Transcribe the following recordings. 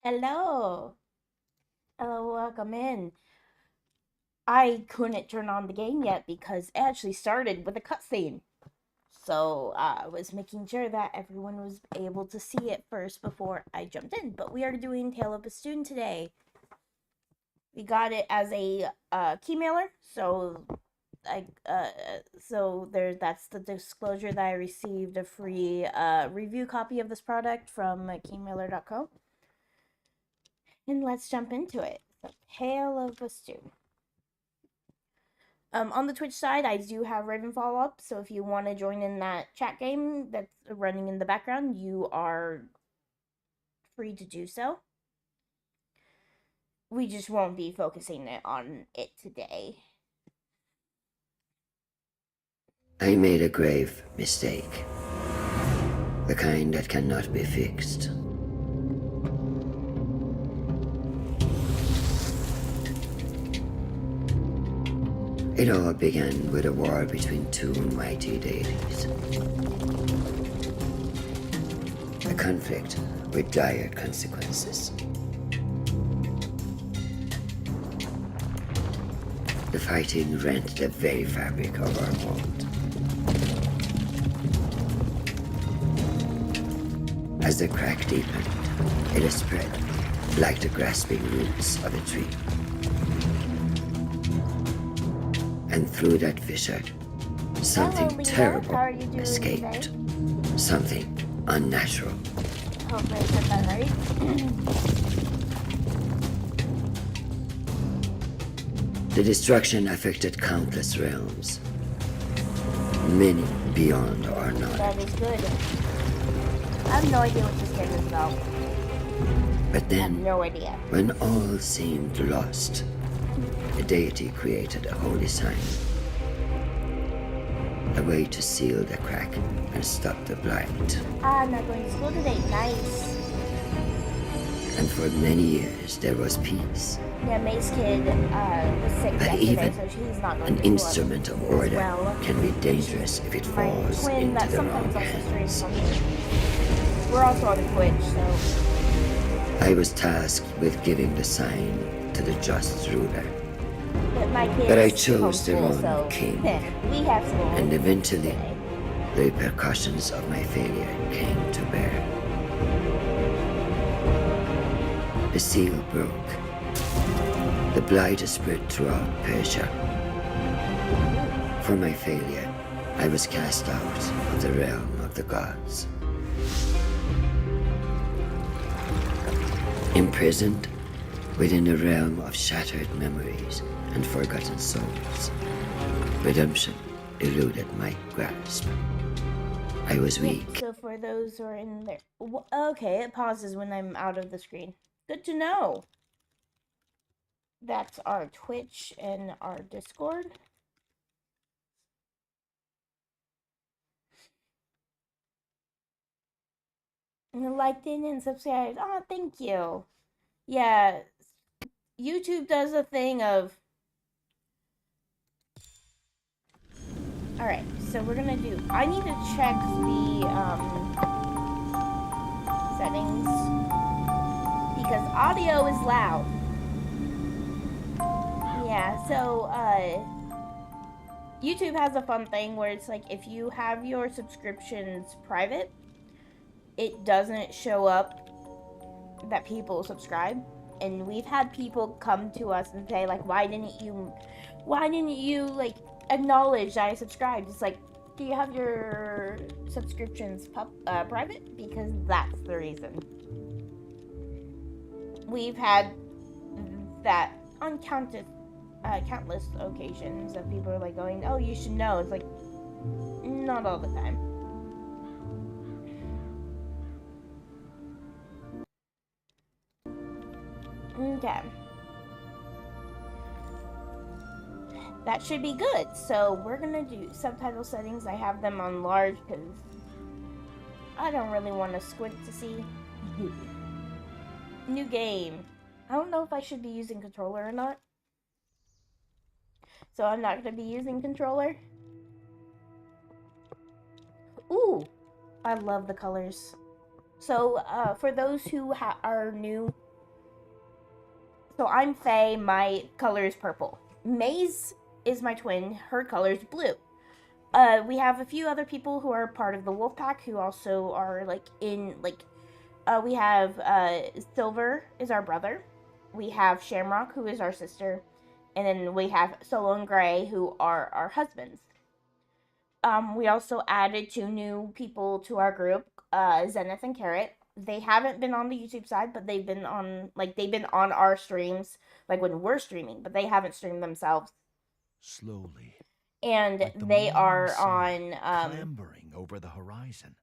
Hello. Hello, welcome in. I couldn't turn on the game yet because it actually started with a cutscene. So I was making sure that everyone was able to see it first before I jumped in. But we are doing Tale of a Student today. We got it as a key mailer, so that's the disclosure that I received a free review copy of this product from keymailer.co. And let's jump into it. So, Tale of a Student. On the Twitch side, I do have Ravenfall up, so if you want to join in that chat game that's running in the background, you are free to do so. We just won't be focusing on it today. I made a grave mistake. The kind that cannot be fixed. It all began with a war between two mighty deities. A conflict with dire consequences. The fighting rent the very fabric of our world. As the crack deepened, it spread like the grasping roots of a tree. And through that fissure, something Hello, Lena. terrible How are you doing escaped. today? Something unnatural. Hopefully I said that right. The destruction affected countless realms. Many beyond our knowledge. That is good. I have no idea what this game is about. But I have then, no idea. when all seemed lost, the deity created a holy sign. A way to seal the crack and stop the blight. I'm not going to school today. Nice. And for many years there was peace. Yeah, May's kid was sick But yesterday, even so she's not going an to school instrument of order well. can be dangerous if it My falls twin into that the sometimes wrong also streams hands. on me. We're also on Twitch, so I was tasked with giving the sign to the just ruler. my kid But I is chose the homeschool, wrong so king. we have school. And eventually, today. the repercussions of my failure came to bear. The seal broke. The blight spread throughout Persia. For my failure, I was cast out of the realm of the gods. Imprisoned within a realm of shattered memories and forgotten souls. Redemption eluded my grasp. I was weak. So for those who are in there, okay, it pauses when I'm out of the screen. Good to know. That's our Twitch and our Discord. And liked it and subscribed. Oh, thank you. Yeah, YouTube does a thing of. Alright, so we're gonna do. I need to check the settings because audio is loud. Yeah, so YouTube has a fun thing where it's like if you have your subscriptions private, it doesn't show up that people subscribe. And we've had people come to us and say like, why didn't you like acknowledge that I subscribed? It's like, do you have your subscriptions private? Because that's the reason. We've had that on countless occasions of people are like going, oh, you should know. It's like, not all the time. Okay. That should be good. So we're gonna do subtitle settings. I have them on large because I don't really want to squint to see. New game. I don't know if I should be using controller or not. So I'm not gonna be using controller. I love the colors. So for those who are new So I'm Faye, my color is purple. Maze is my twin, her color is blue. We have a few other people who are part of the wolf pack who also are we have Silver is our brother. We have Shamrock, who is our sister. And then we have Solo and Gray, who are our husbands. We also added 2 new people to our group, Zenith and Carrot. They haven't been on the YouTube side, but they've been on our streams, like when we're streaming, but they haven't streamed themselves. Slowly. And like the they are morning sun on clambering over the horizon.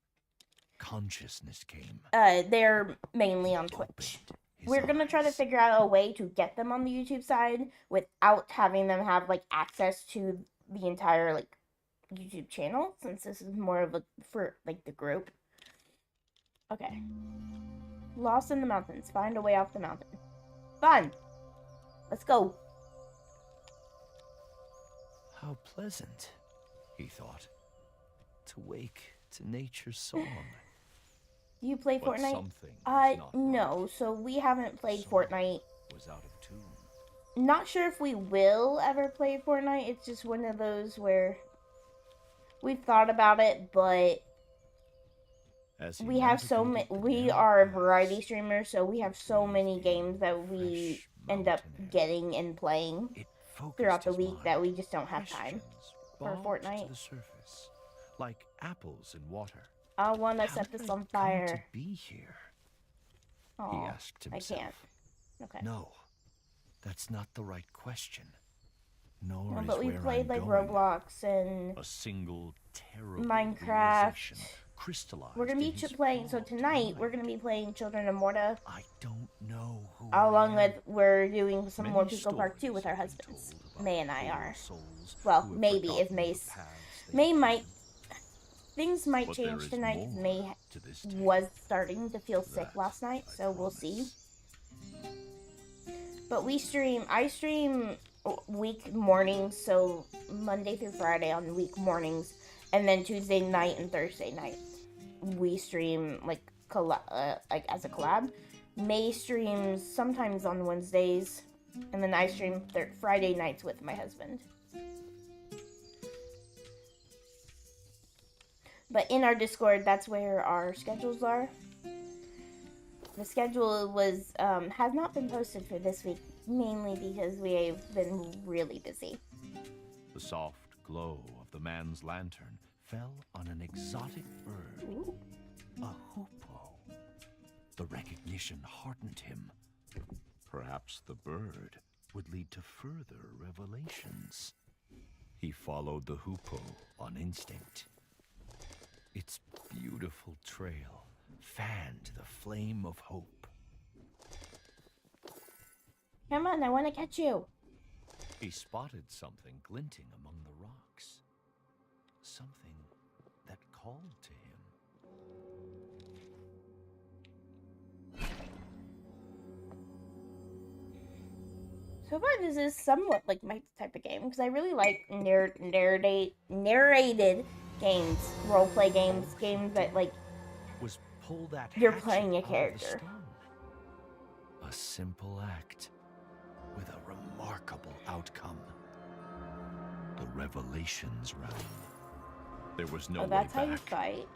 Consciousness came. They're mainly on Twitch. We're gonna try to figure out a way to get them on the YouTube side without having them have like access to the entire like YouTube channel, since this is more of a for like the group. Okay. Lost in the mountains. Find a way off the mountain. Fun. Let's go. How pleasant, he thought, to wake to nature's song. Do you play But Fortnite? something was not No. right. So we haven't played Something Fortnite. was out of tune. Not sure if we will ever play Fortnite. It's just one of those where we've thought about it, but As he we have so many. navigated the We narrow are a paths, variety streamer, so we have so many games that we fresh end up mountain air. getting and playing It focused throughout the his week mind. that we just don't have time. Questions for bobbed Fortnite. to the surface, like apples in water. I want to How set did this I on come fire. to be here? He Oh, asked I himself. can't. Okay. No, that's not the right question. Nor No, is but we where played I'm like going. Roblox and A single terrible Minecraft. realization crystallized we're gonna be in his playing. So flawed tonight mind. we're gonna be playing Children of Morta, I don't know who along I am. with we're doing some more Many Pico Park 2 with our stories have been husbands. told about May and I poor are. souls Well, who have maybe if forgotten May's the paths they May have might. taken. Things might But there change is tonight. 'Cause more May to this tale. was starting to feel sick That last night, I so we'll see. promise. But I stream week mornings, so Monday through Friday on week mornings, and then Tuesday night and Thursday night we stream like as a collab. May streams sometimes on Wednesdays, and then I stream Friday nights with my husband. But in our Discord, that's where our schedules are. The schedule was has not been posted for this week, mainly because we've been really busy. The soft glow of the man's lantern fell on an exotic bird, Ooh. a hoopoe. The recognition heartened him. Perhaps the bird would lead to further revelations. He followed the hoopoe on instinct. Its beautiful trail fanned the flame of hope. Come on, I want to catch you. He spotted something glinting among the rocks. Something that called to him. So far, this is somewhat like my type of game, because I really like narrated games, roleplay games, games that like Was pull that You're hatchet playing a out of the character. stone. A simple act with a remarkable outcome. The revelations realm. There was no oh, that's way how you back. fight.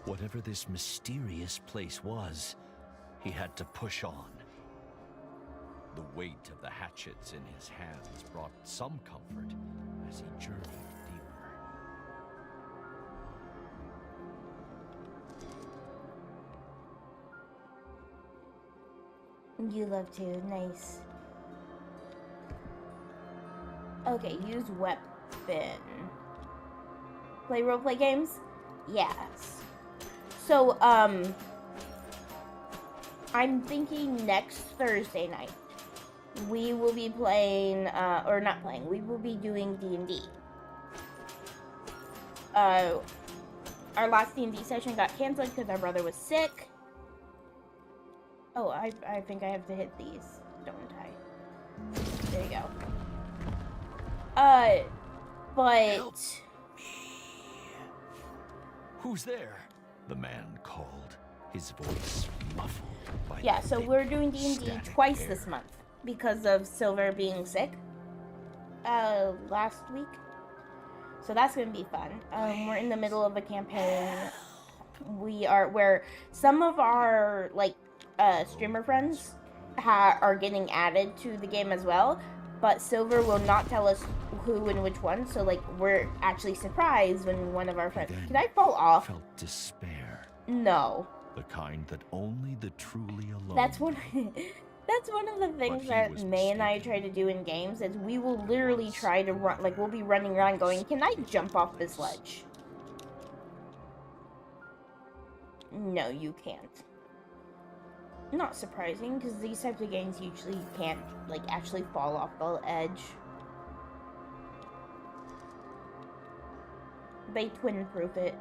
Whatever this mysterious place was, he had to push on. The weight of the hatchets in his hands brought some comfort as he journeyed deeper. You love to, nice. Okay, use weapon. Play roleplay games? Yes. So, I'm thinking next Thursday night we will be playing, or not playing, we will be doing D&D. Our last D&D session got canceled because our brother was sick. Oh, I think I have to hit these, don't I? There you go. But... Help me. Who's there? The man called, his voice muffled by yeah, the so thick, we're doing D&D static twice air. this month. because of Silver being sick last week. So that's gonna be fun. We're in the middle of a campaign. We are where some of our like streamer friends are getting added to the game as well, but Silver will not tell us who and which one. So like we're actually surprised when one of our friends. Can I fall off? Felt despair. No. The kind that only the truly alone. That's one. That's one of the things that May and I try to do in games. Is we will literally try to run. Like we'll be running around going, "Can I jump off this ledge?" No, you can't. Not surprising, because these types of games usually you can't like actually fall off the edge. They twin-proof it.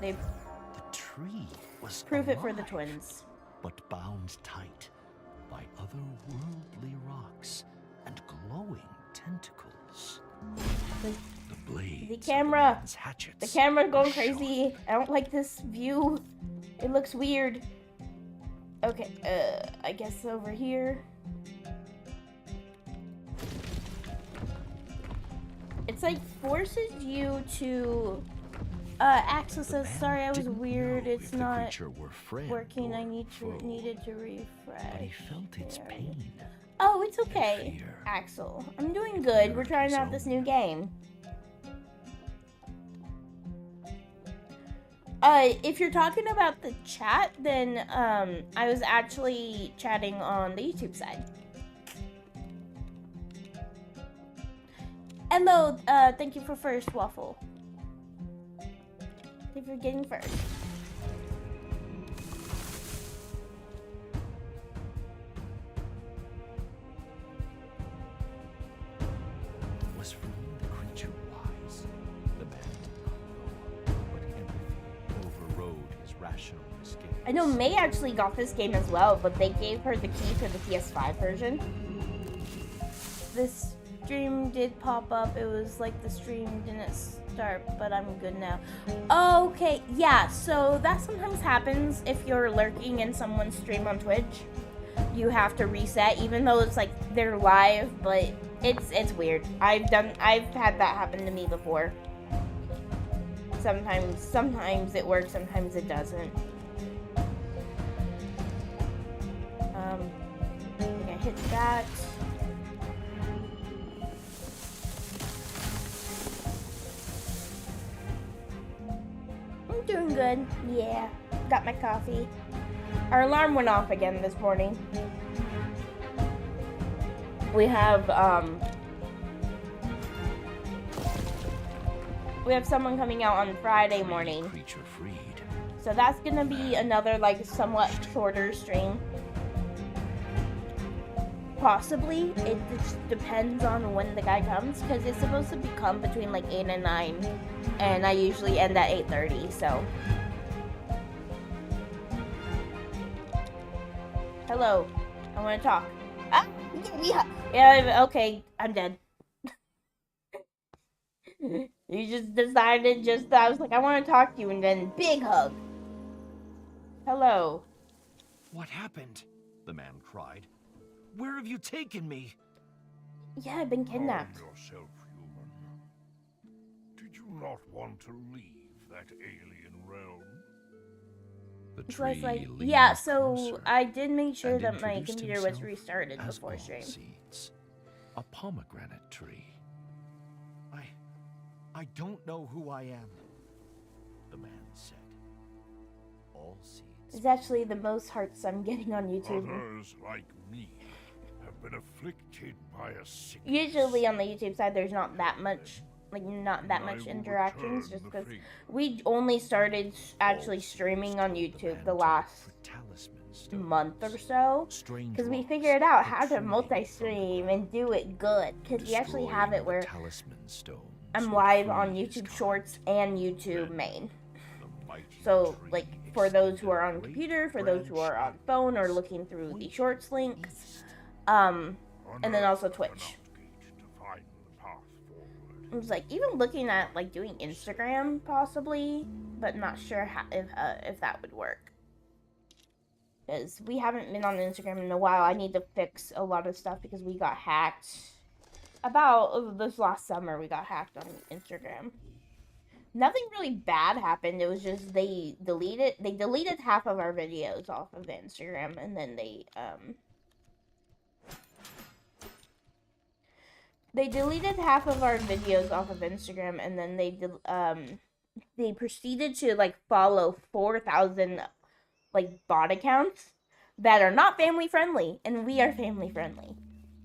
They. The tree was proof alive, it for the twins. But bound tight by otherworldly rocks and glowing tentacles. The blades. The camera. Of the hatchets. The camera's going crazy. I don't like this view. It looks weird. Okay, I guess over here. It's like forces you to Axel says, sorry, I was weird. It's not working. I needed to refresh. But he felt its pain. Oh, it's okay, Axel. I'm doing good. We're trying out this new game. If you're talking about the chat, then I was actually chatting on the YouTube side. Hello, thank you for first, Waffle. Thank you for getting first. Was for me the creature wise, the man but empathy overrode his rational escape. I know May actually got this game as well, but they gave her the key for the PS5 version. This stream did pop up. It was like the stream didn't start, but I'm good now. Okay, yeah, so that sometimes happens if you're lurking in someone's stream on Twitch. You have to reset, even though it's like they're live, but it's weird. I've had that happen to me before. Sometimes it works, sometimes it doesn't. I think I hit that. I'm doing good. Yeah. Got my coffee. Our alarm went off again this morning. We have someone coming out on Friday morning. Creature freed. So that's gonna be another like somewhat shorter stream. Possibly. It just depends on when the guy comes, because it's supposed to come between like 8 and 9, and I usually end at 8:30. So. Hello. I want to talk. Ah, yeah. Okay. I'm dead. You just decided I was like, I want to talk to you, and then big hug. Hello. What happened? The man cried. Where have you taken me? Yeah, I've been kidnapped. Calm yourself, human. Did you not want to leave that alien realm? The So I was tree like, leaned yeah, so closer I did make sure and that my introduced computer was himself restarted as before all stream. seeds. A pomegranate tree. I don't know who I am. The man said. All seeds. It's actually the most hearts I'm getting on YouTube. Others like me have been afflicted by a sickness. Usually on the YouTube side, there's not that much, not that I much will interactions, return just the because favor. we only started actually streaming on YouTube the last month or so, because we figured out how to multi-stream and do it good, because we actually have it where I'm live on YouTube Shorts and YouTube Main. So, like, for those who are on computer, for those who are on phone or looking through the Shorts links, and then also Twitch. I was like, even looking at like doing Instagram possibly, but not sure how, if that would work. because we haven't been on Instagram in a while. I need to fix a lot of stuff because we got hacked. About this last summer, we got hacked on Instagram. Nothing really bad happened. It was just they deleted half of our videos off of Instagram, and then they deleted half of our videos off of Instagram, and then they proceeded to like follow 4,000 like bot accounts that are not family friendly, and we are family friendly.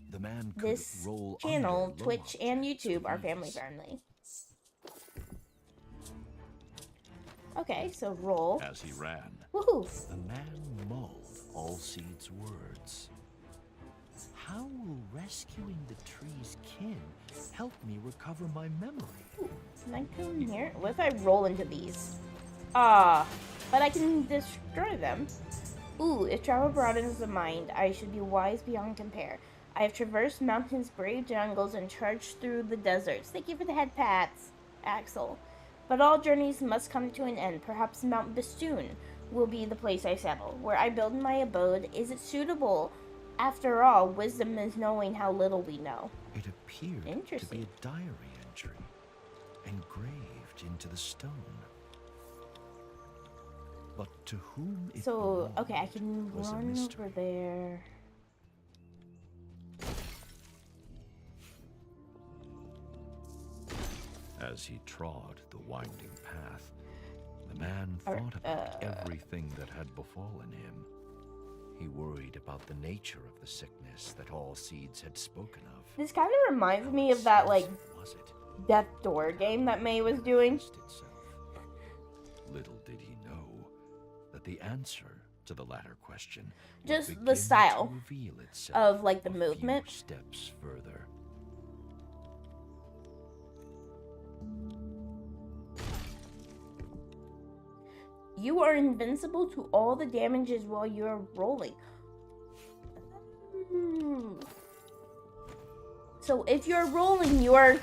The man could This roll channel, under Twitch low and objects YouTube, are with family ease. friendly. Okay, so roll. As he ran, Woohoo! the man mulled Allseed's words. How will rescuing the tree's kin help me recover my memory? Ooh, can I go in here? What if I roll into these? Ah, but I can destroy them. Ooh, if travel broadens the mind, I should be wise beyond compare. I have traversed mountains, braved jungles, and charged through the deserts. Thank you for the head pats, Axel. But all journeys must come to an end. Perhaps Mount Bastoon will be the place I settle, where I build my abode. Is it suitable? After all, wisdom is knowing how little we know. It appeared to be Interesting. a diary entry, engraved into the stone. But to whom it So, belonged okay, I can was a run mystery. over there. As he trod the winding path, the man Or, thought about everything that had befallen him. He worried about the nature of the sickness that Allseeds had spoken of. This kind of reminds How me of that, like, extensive was it? Death Door game that May was doing. Against itself. Little did he know that the answer to the latter question would Just the begin style to reveal itself of, like, the a few movement. steps further. You are invincible to all the damages while you're rolling. So if you're rolling, you're...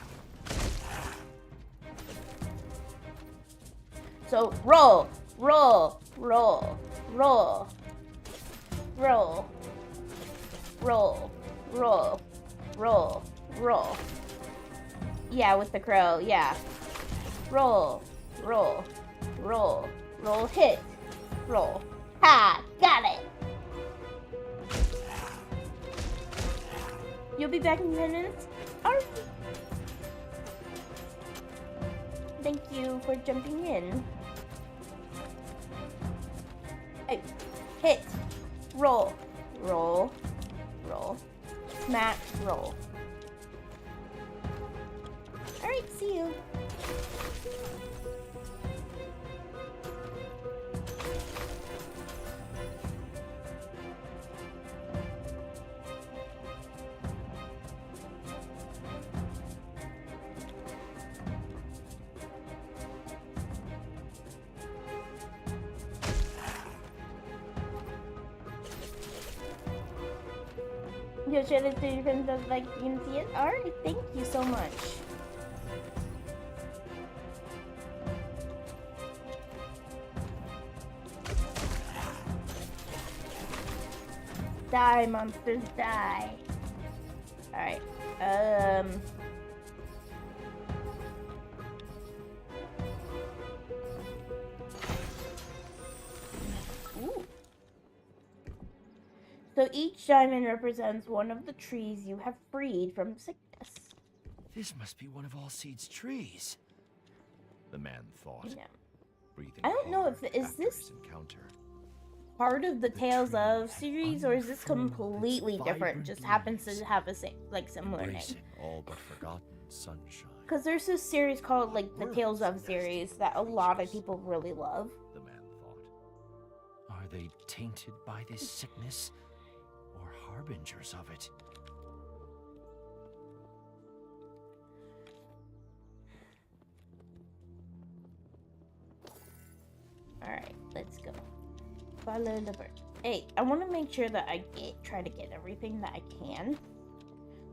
So roll, roll, roll, roll, roll, roll, roll, roll, roll. Yeah, with the crow, yeah. Roll, roll, roll, roll, hit, roll. Ha! Got it! You'll be back in 10 minutes? Alright. Thank you for jumping in. Hey, hit, roll, roll, roll, smack, roll. Alright, see you. You'll share this to your friends that like you can see it? Alright, thank you so much. Die, monsters, die. Alright, Ooh. So each diamond represents one of the trees you have freed from sickness. This must be one of Allseed's trees, the man thought, Yeah. breathing I don't know if hard is after this his encounter. part of the Tales tree of had series, or is this unfurled its completely different? vibrant Just happens leaves, to have a similar name. embracing all but forgotten sunshine. Because there's this series called like the Birds Tales of nest series in that a lot of creatures. people really love. The man thought. Are they tainted by this sickness, or harbingers of it? Alright, let's go. Follow the bird. Hey, I want to make sure that I try to get everything that I can.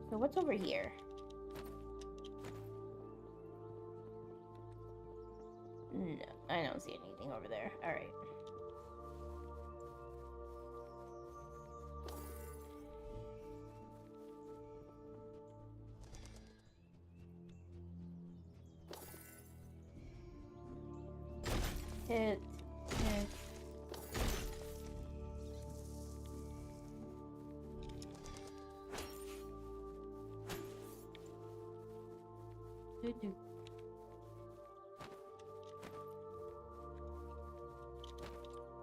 So what's over here? No, I don't see anything over there. Alright. Hit. Hit. Do.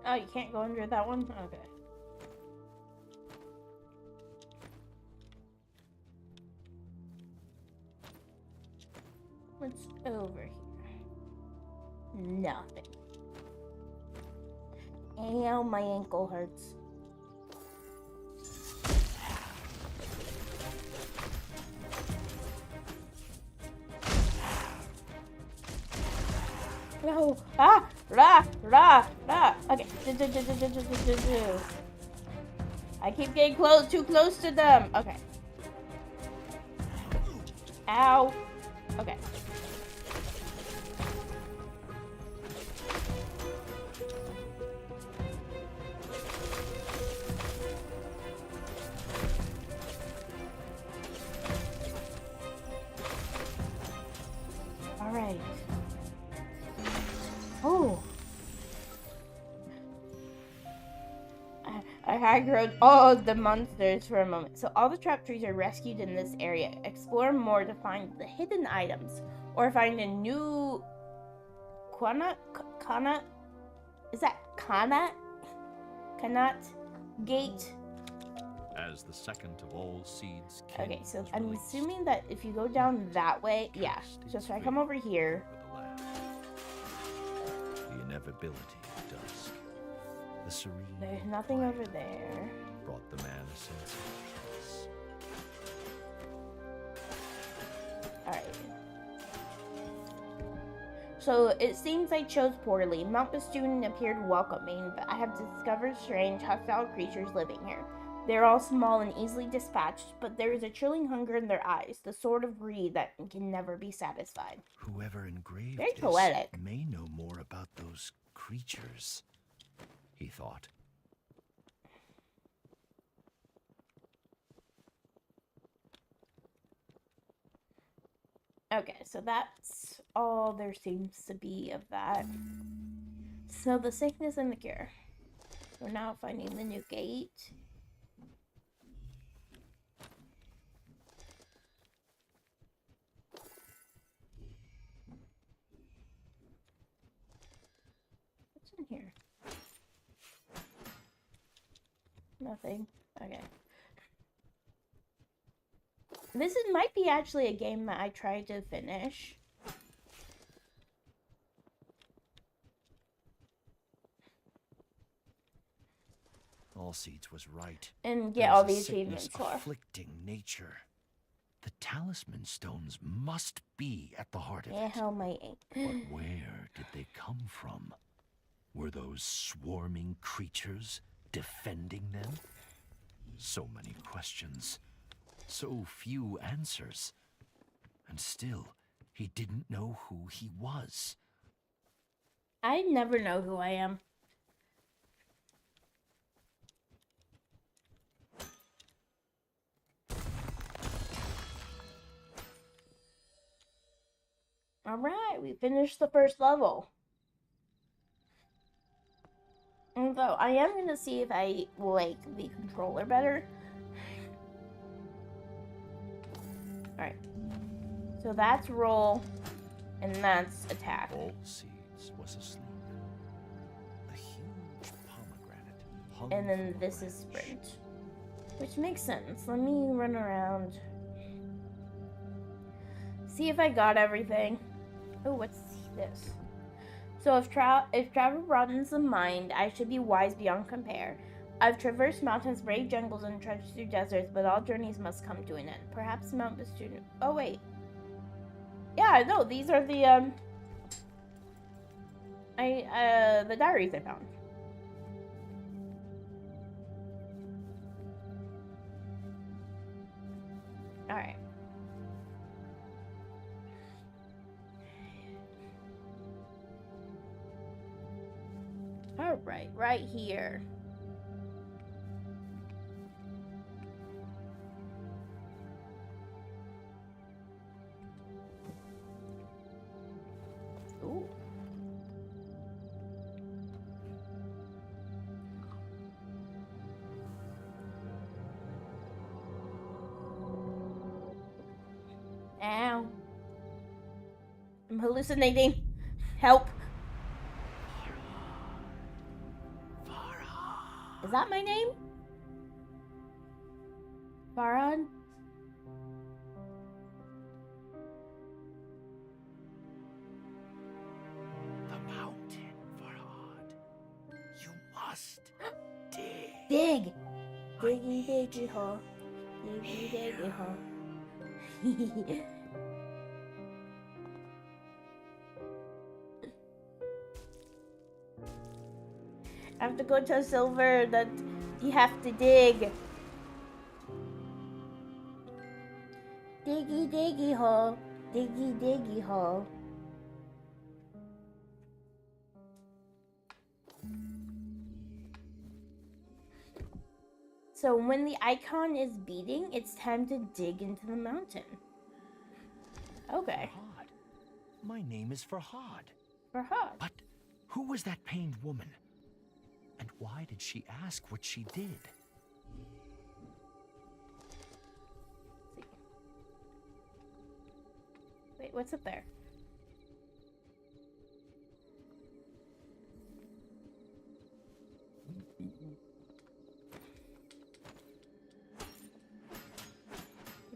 Oh, you can't go under that one? Okay. What's over here? Nothing. Ow, my ankle hurts. No. Ah! Rah! Rah! Rah! Okay. I keep getting too close to them. Okay. Ow. Okay. All right. Oh. I aggroed all of the monsters for a moment. So all the trap trees are rescued in this area. Explore more to find the hidden items or find a new Kana? Is that Kana? Kanat gate? As the second of all seeds, Okay, so I'm assuming that if you go down that way, yeah. So if I come over here. The inevitability of dusk. The serene. There's nothing over there. Brought the man a sense of peace. Alright. So it seems I chose poorly. Mount Bastoon appeared welcoming, but I have discovered strange, hostile creatures living here. They're all small and easily dispatched, but there is a chilling hunger in their eyes, the sort of greed that can never be satisfied. Whoever engraved Very this poetic. may know more about those creatures, he thought. Okay, so that's all there seems to be of that. So the sickness and the cure. We're now finding the new gate. What's in here? Nothing. Okay. Might be actually a game that I tried to finish. All Seeds was right. And get There's all a these sickness achievements for. afflicting nature. The talisman stones must be at the heart of Yeah, it. how my But where did they come from? Were those swarming creatures defending them? So many questions. So few answers. And still, he didn't know who he was. I never know who I am. Alright, we finished the first level. And so I am going to see if I like the controller better. Alright. So that's roll, and that's attack. All Seeds was asleep. A huge pomegranate hung And then from a this is branch. sprint. Which makes sense. Let me run around. See if I got everything. Oh, what's this? So if travel broadens the mind, I should be wise beyond compare. I've traversed mountains, braved jungles, and trudged through deserts, but all journeys must come to an end. Perhaps Mount Bastoon. Oh wait. Yeah, no, these are the the diaries I found. All right. All right here. Ooh. hallucinating. Help. Is that my name? Farhan? The mountain, Farhad. You must dig. Dig! Diggy diggy hole. Diggy diggy hole. I have to go tell Silver that you have to dig. Diggy diggy hole. Diggy diggy hole. So when the icon is beating, it's time to dig into the mountain. Okay. Farhad. My name is Farhad. Farhad. But who was that pained woman? And why did she ask what she did? Wait, what's up there?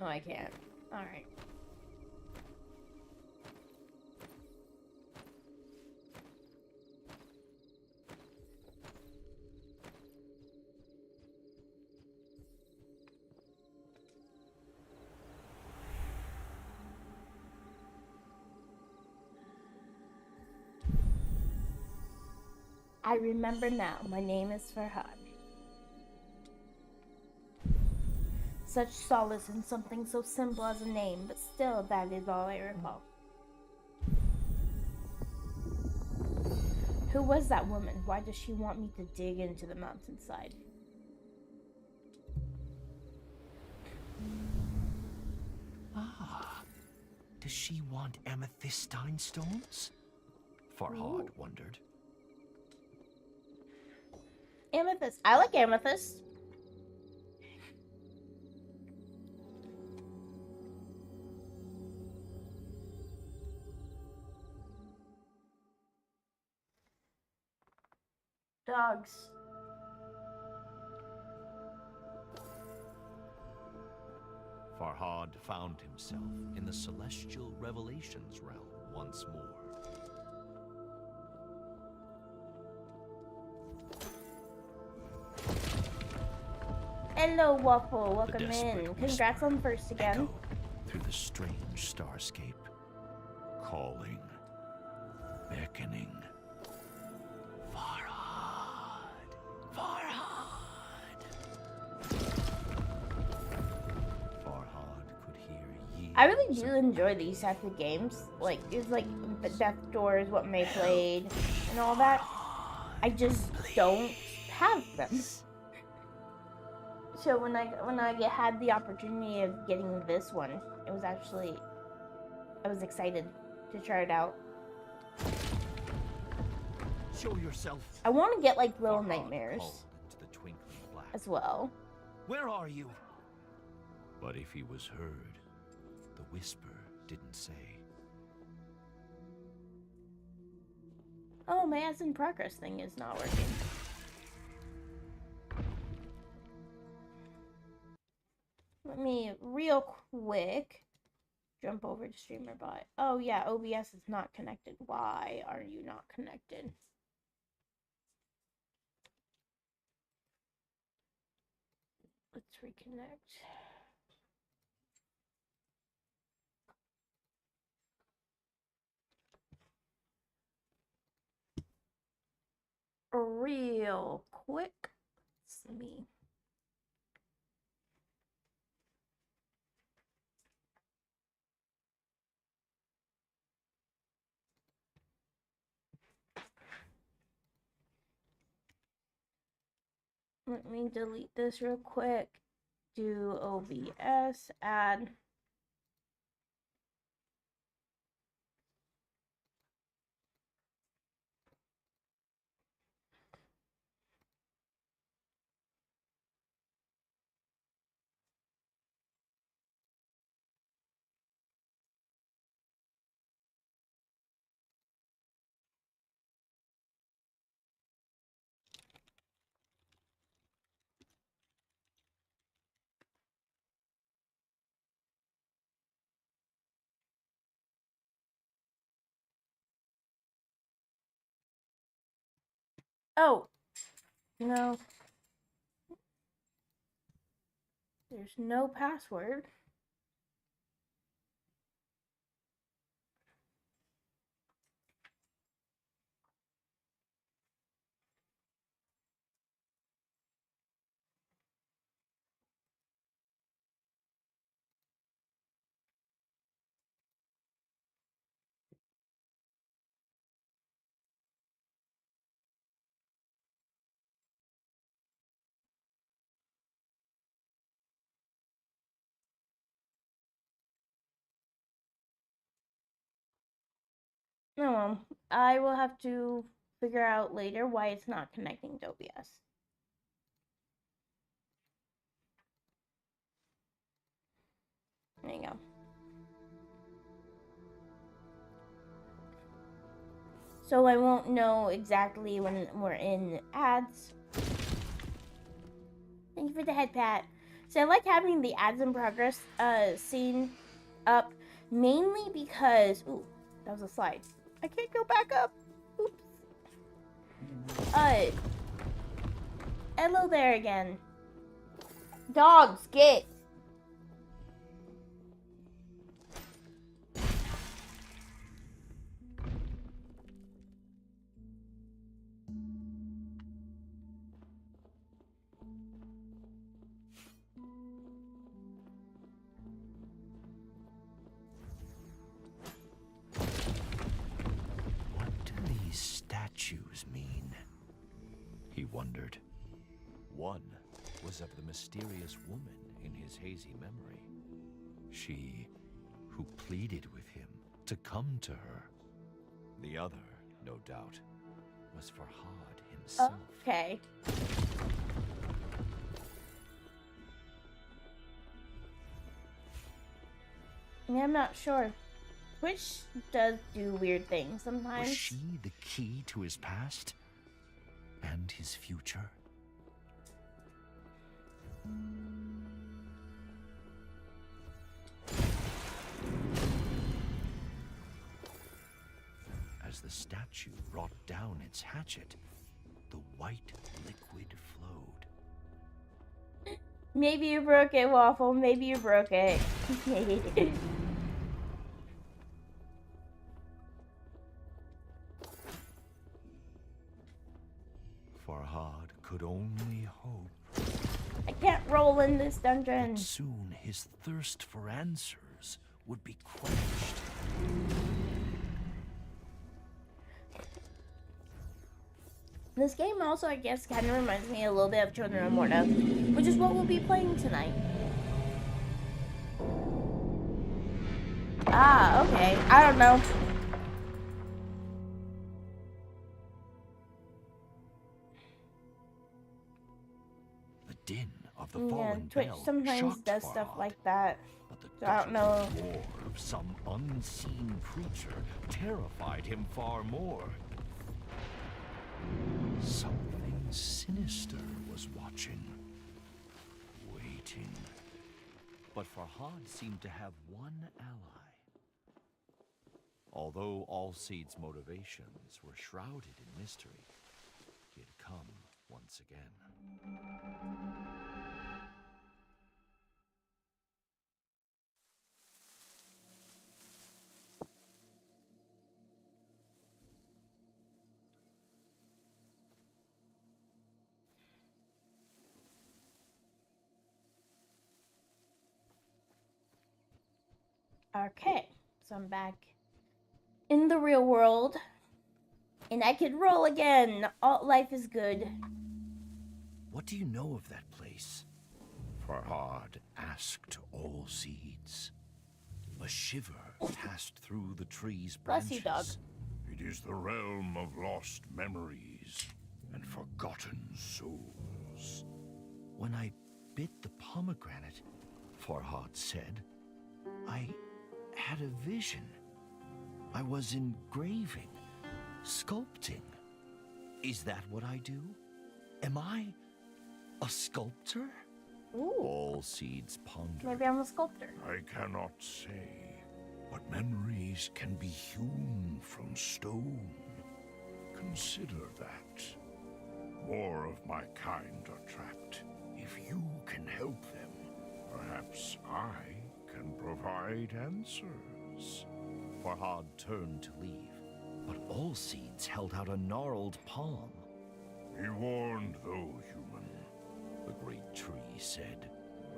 No, I can't. Alright. I remember now. My name is Farhad. Such solace in something so simple as a name, but still, that is all I recall. Who was that woman? Why does she want me to dig into the mountainside? Ah, does she want amethystine stones? Farhad wondered. Amethyst. I like amethyst. Dogs. Farhad found himself in the celestial revelations realm once more. Hello, Waffle. The Welcome desperate in. whisper Congrats on first again. echoed through the strange starscape, calling, beckoning. Farhad, Farhad. Farhad could hear years. I really do of enjoy these types of games. Like, it's like the Death Door is what May played and all that. I just don't have them. So when I had the opportunity of getting this one, it was actually, I was excited to try it out. Show yourself. I want to get like Little Farhad Nightmares called into the twinkling black. as well. Where are you? But if he was heard, the whisper didn't say. Oh, my as in progress thing is not working. Let me real quick jump over to StreamerBot. Oh yeah, OBS is not connected. Why are you not connected? Let's reconnect. Real quick. It's me. Let me delete this real quick. Do OBS, add. Oh, no. There's no password. No, I will have to figure out later why it's not connecting to OBS. There you go. So I won't know exactly when we're in ads. Thank you for the head pat. So I like having the ads in progress scene up, mainly because, ooh, that was a slide. I can't go back up. Oops. Hello there again. Dogs, get. What do these statues mean? He wondered. One was of the mysterious woman in his hazy memory. She who pleaded with him to come to her. The other, no doubt, was Farhad himself. Okay. Yeah, I'm not sure. Which does do weird things sometimes. Was she the key to his past and his future? As the statue brought down its hatchet, the white liquid flowed. Maybe you broke it, Waffle. Maybe you broke it. Farhad could only hope I can't roll in this dungeon. that soon his thirst for answers would be quenched. This game also, I guess, kind of reminds me a little bit of Children of Morta, which is what we'll be playing tonight. Ah, okay. I don't know. The din of the Yeah, fallen Twitch bell sometimes shocked does stuff Farhad, like that. but the So I don't know. guttural roar of some unseen creature terrified him far more. Something sinister was watching, waiting. But Farhad seemed to have one ally. Although Allseed's motivations were shrouded in mystery, he had come once again. Okay, so I'm back in the real world, and I can roll again. All life is good. What do you know of that place? Farhad asked Allseeds. A shiver passed through the tree's Bless branches. you, dog. It is the realm of lost memories and forgotten souls. When I bit the pomegranate, Farhad said, I had a vision. I was engraving, sculpting. Is that what I do? Am I a sculptor? Ooh, Allseeds pondered. maybe I'm a sculptor. I cannot say, but memories can be hewn from stone. Consider that. More of my kind are trapped. If you can help them, perhaps I can provide answers. Farhad turned to leave, but all seeds held out a gnarled palm. Be warned, though, human. The great tree said,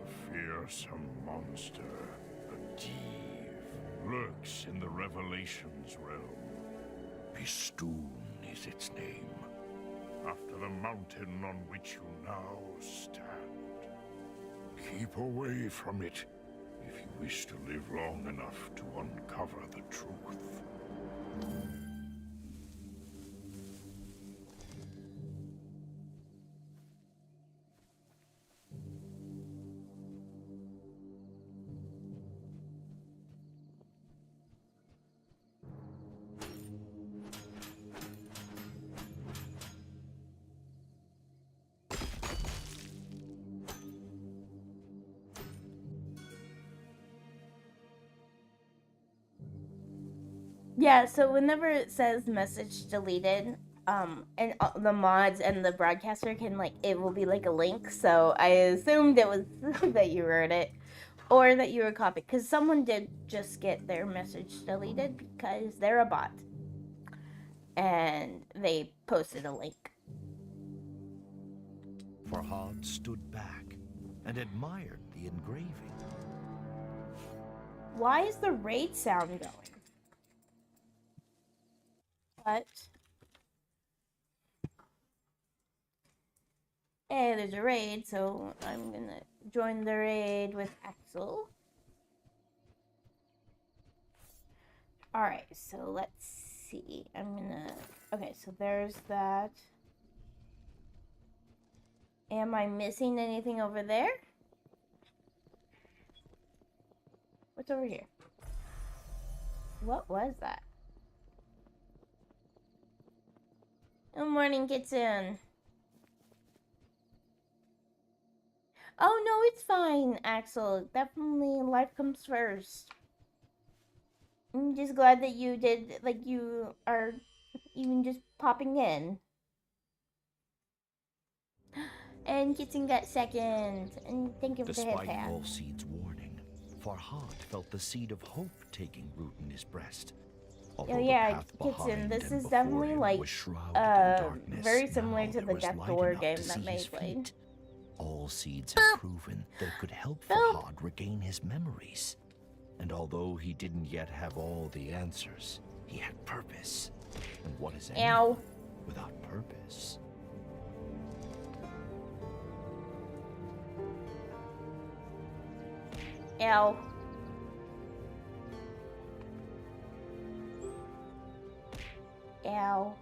A fearsome monster, a Div, lurks in the Revelations realm. Pistoon is its name, after the mountain on which you now stand. Keep away from it if you wish to live long enough to uncover the truth. Yeah, so whenever it says message deleted, and the mods and the broadcaster can, like, it will be like a link, so I assumed it was that you wrote it, or that you were copied, because someone did just get their message deleted because they're a bot, and they posted a link. Farhad stood back and admired the engraving. Why is the raid sound going? But hey, there's a raid, so I'm gonna join the raid with Axel. Alright, so let's see. Okay, so there's that. Am I missing anything over there? What's over here? What was that? Good morning, Kitsune. Oh, no, it's fine, Axel. Definitely life comes first. I'm just glad that you did, like, you are even just popping in. And Kitsune got second. And thank you for the head Despite pat. all seeds' warning, Farhad felt the seed of hope taking root in his breast. Oh yeah, Kitsune, this is definitely like very similar to the Death Door game that May played. All seeds have proven that it could help Farhad regain his memories. And although he didn't yet have all the answers, he had purpose. And what is anyone without purpose? Ow. Ow.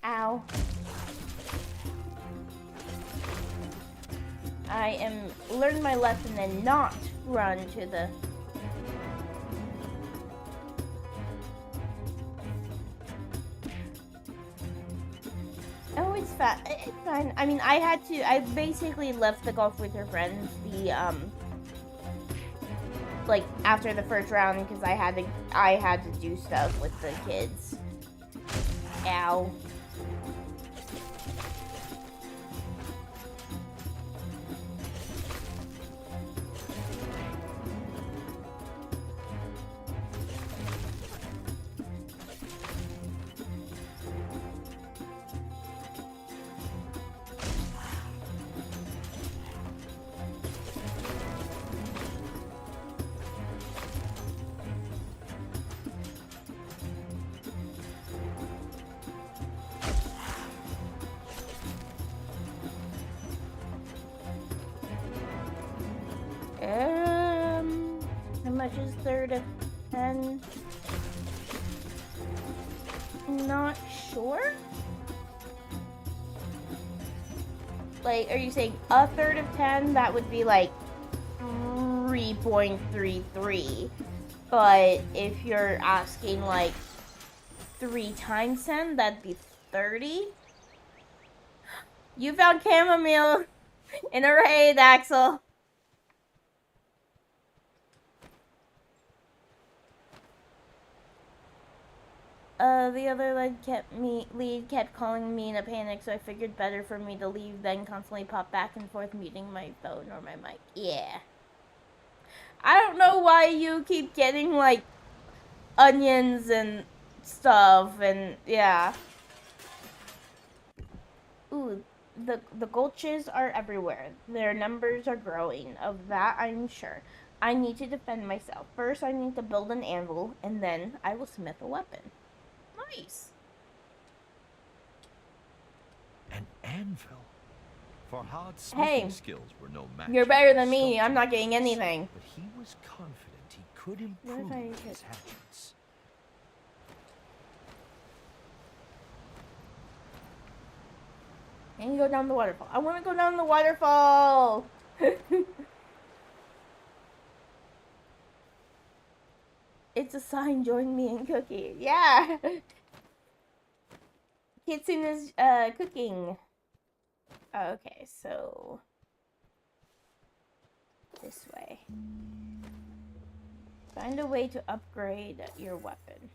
Ow. I am learn my lesson and not run to the... Oh, it's fine. It's fine. I mean, I basically left the golf with her friends, like, after the first round, because I had to do stuff with the kids. Ow. How much is third of 10? Not sure. Like, are you saying a third of 10? That would be like 3.33. But if you're asking like 3 times 10, that'd be 30. You found chamomile in a raid, Axel. The other lead kept calling me in a panic, so I figured better for me to leave than constantly pop back and forth muting my phone or my mic. Yeah. I don't know why you keep getting, like, onions and stuff, and yeah. Ooh, the gulches are everywhere. Their numbers are growing. Of that, I'm sure. I need to defend myself. First, I need to build an anvil, and then I will smith a weapon. Nice. An anvil? Farhad's smithing skills were no match. You're better than me. I'm not getting anything. But he was confident he could improve his hatchets. And you go down the waterfall. I want to go down the waterfall. It's a sign. Join me in cooking. Yeah. Kitsune is cooking. Okay, so this way. Find a way to upgrade your weapon.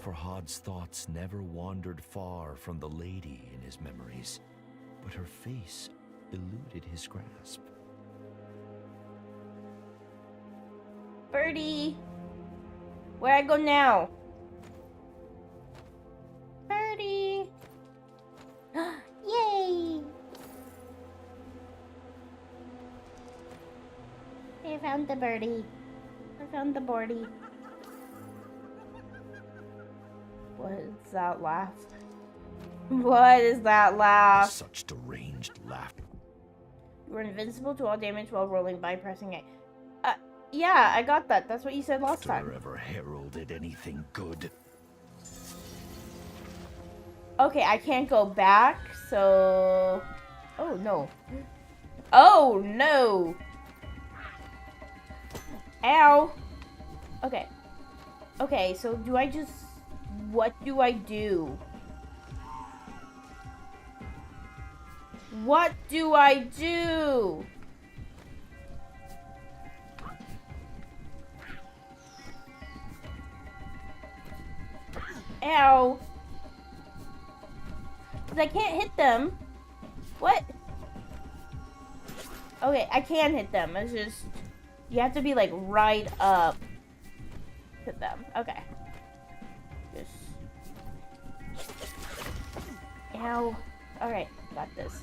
Farhad's thoughts never wandered far from the lady in his memories, but her face eluded his grasp. Birdie! Where I go now? Birdie! Yay! I found the birdie. I found the birdie. What is that laugh? What is that laugh? Such deranged laugh. You are invincible to all damage while rolling by pressing A. Yeah, I got that. That's what you said last time. Ever heralded anything good? Okay, I can't go back, so... Oh, no. Oh, no! Ow! Okay. Okay, so do I just... What do I do? What do I do? Ow. Because I can't hit them. What? Okay, I can hit them. It's just... You have to be, like, right up to them. Okay. Just... Ow. Alright, got this.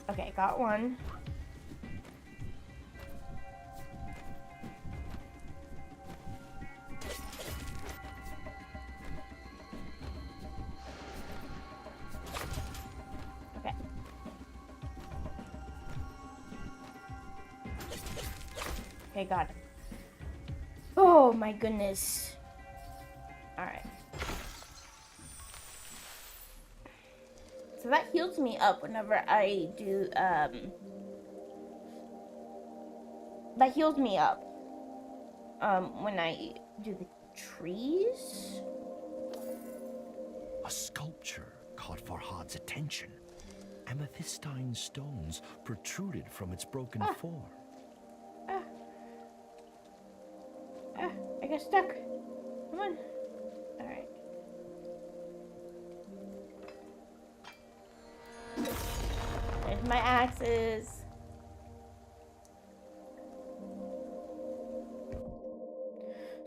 Okay, got one. Okay. Okay, got it. Oh my goodness. Alright. So that heals me up whenever I do, that heals me up, when I do the trees. A sculpture caught Farhad's attention. Amethystine stones protruded from its broken form. I got stuck. Come on. Alright. There's my axes.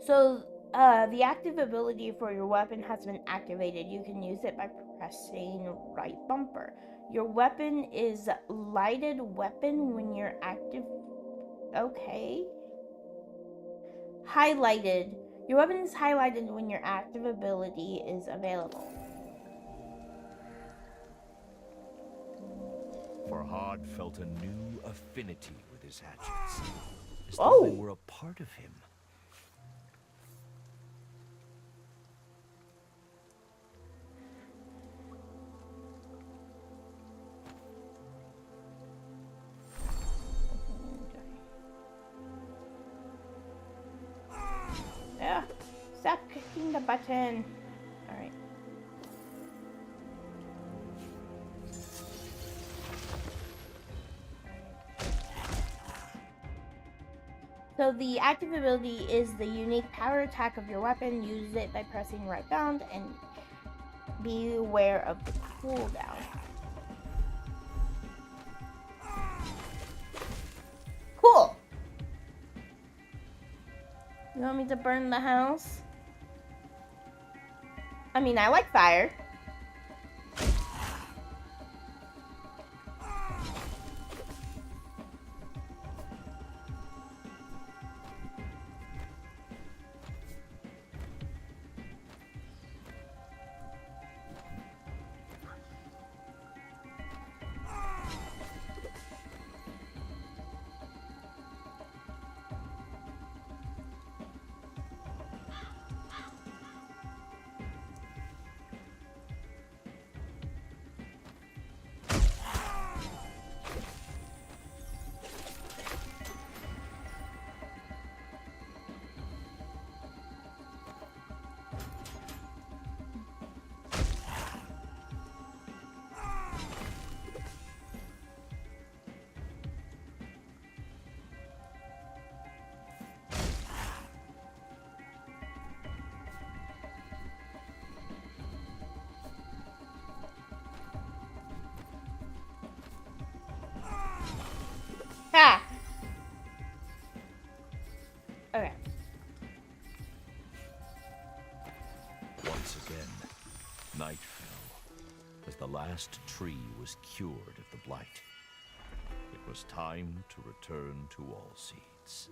So, the active ability for your weapon has been activated. You can use it by pressing right bumper. Your weapon is lighted weapon when you're active. Okay. Highlighted. Your weapon is highlighted when your active ability is available. Farhad felt a new affinity with his hatchets, as though they were a part of him. button. Alright. So the active ability is the unique power attack of your weapon. Use it by pressing right bound and be aware of the cooldown. Cool! You want me to burn the house? I mean, I like fire. Ha! Okay. Once again, night fell, as the last tree was cured of the blight. It was time to return to Allseeds.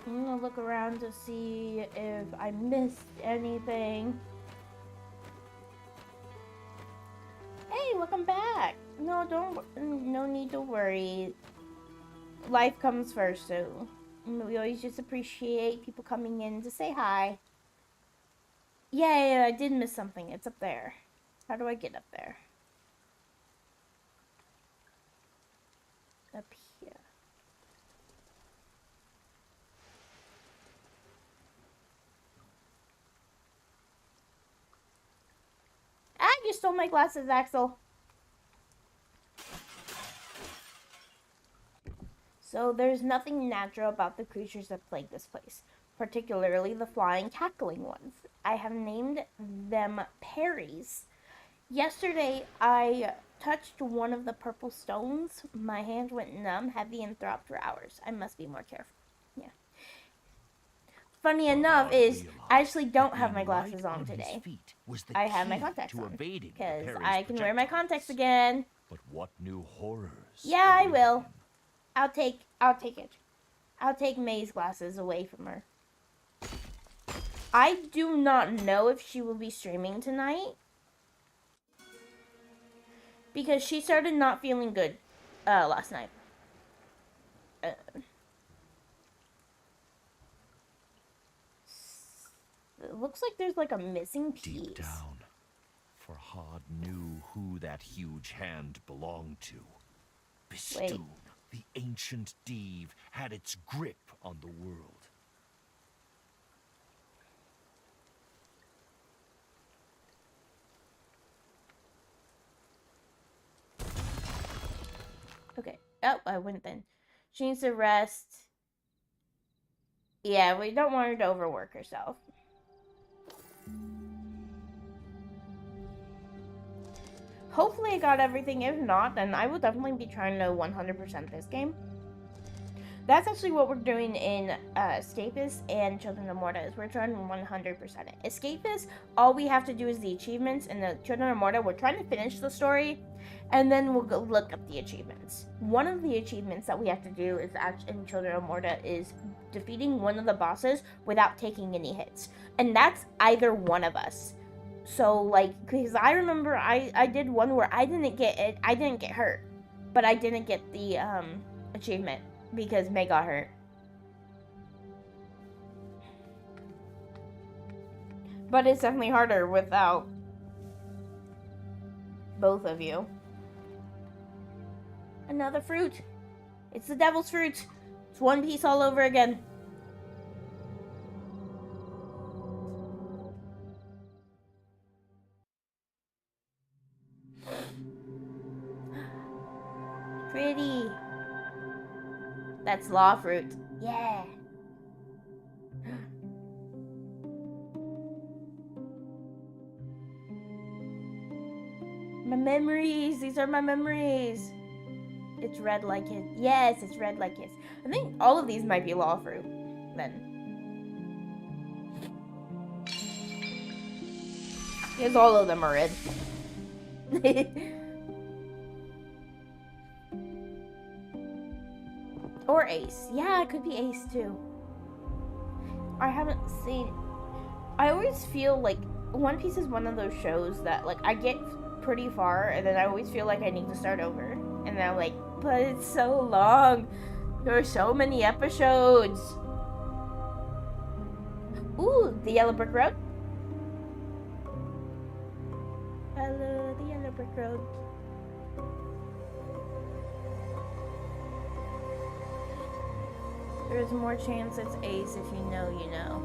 I'm gonna look around to see if I missed anything. Hey, welcome back. No need to worry. Life comes first, so we always just appreciate people coming in to say hi. Yeah, I did miss something. It's up there. How do I get up there? Up here. Ah, you stole my glasses, Axel. So there's nothing natural about the creatures that plague this place, particularly the flying, cackling ones. I have named them Perries. Yesterday, I touched one of the purple stones. My hand went numb, heavy, and throbbed for hours. I must be more careful. Yeah. Funny enough is, I actually don't have my glasses on today. I have my contacts on, because I can wear my contacts again. But what new horrors? Yeah, I awaited will. him? I'll take it. I'll take May's glasses away from her. I do not know if she will be streaming tonight, because she started not feeling good last night. It looks like there's like a missing piece. Deep down, Farhad knew who that huge hand belonged to. Bestoon, the ancient Div, had its grip on the world. Okay. Oh, I went then. She needs to rest. Yeah, we don't want her to overwork herself. Hopefully I got everything. If not, then I will definitely be trying to 100% this game. That's actually what we're doing in Escapist and Children of Morta, is we're trying to 100% it. Escapist, all we have to do is the achievements, and the Children of Morta, we're trying to finish the story, and then we'll go look up the achievements. One of the achievements that we have to do is in Children of Morta is defeating one of the bosses without taking any hits, and that's either one of us. So, like, because I remember I did one where I didn't get hurt, but I didn't get the achievement because May got hurt. But it's definitely harder without both of you. Another fruit. It's the devil's fruit. It's One Piece all over again. Pretty. That's law fruit. Yeah. My memories. These are my memories. It's red like his. Yes, it's red like his. I think all of these might be law fruit then. Because all of them are red. Or Ace. Yeah, it could be Ace too. I haven't seen. I always feel like One Piece is one of those shows that like I get pretty far and then I always feel like I need to start over. And then I'm like, but it's so long. There are so many episodes. Ooh, the Yellow Brick Road. Hello, the Yellow Brick Road. There's more chance it's Ace if you know, you know.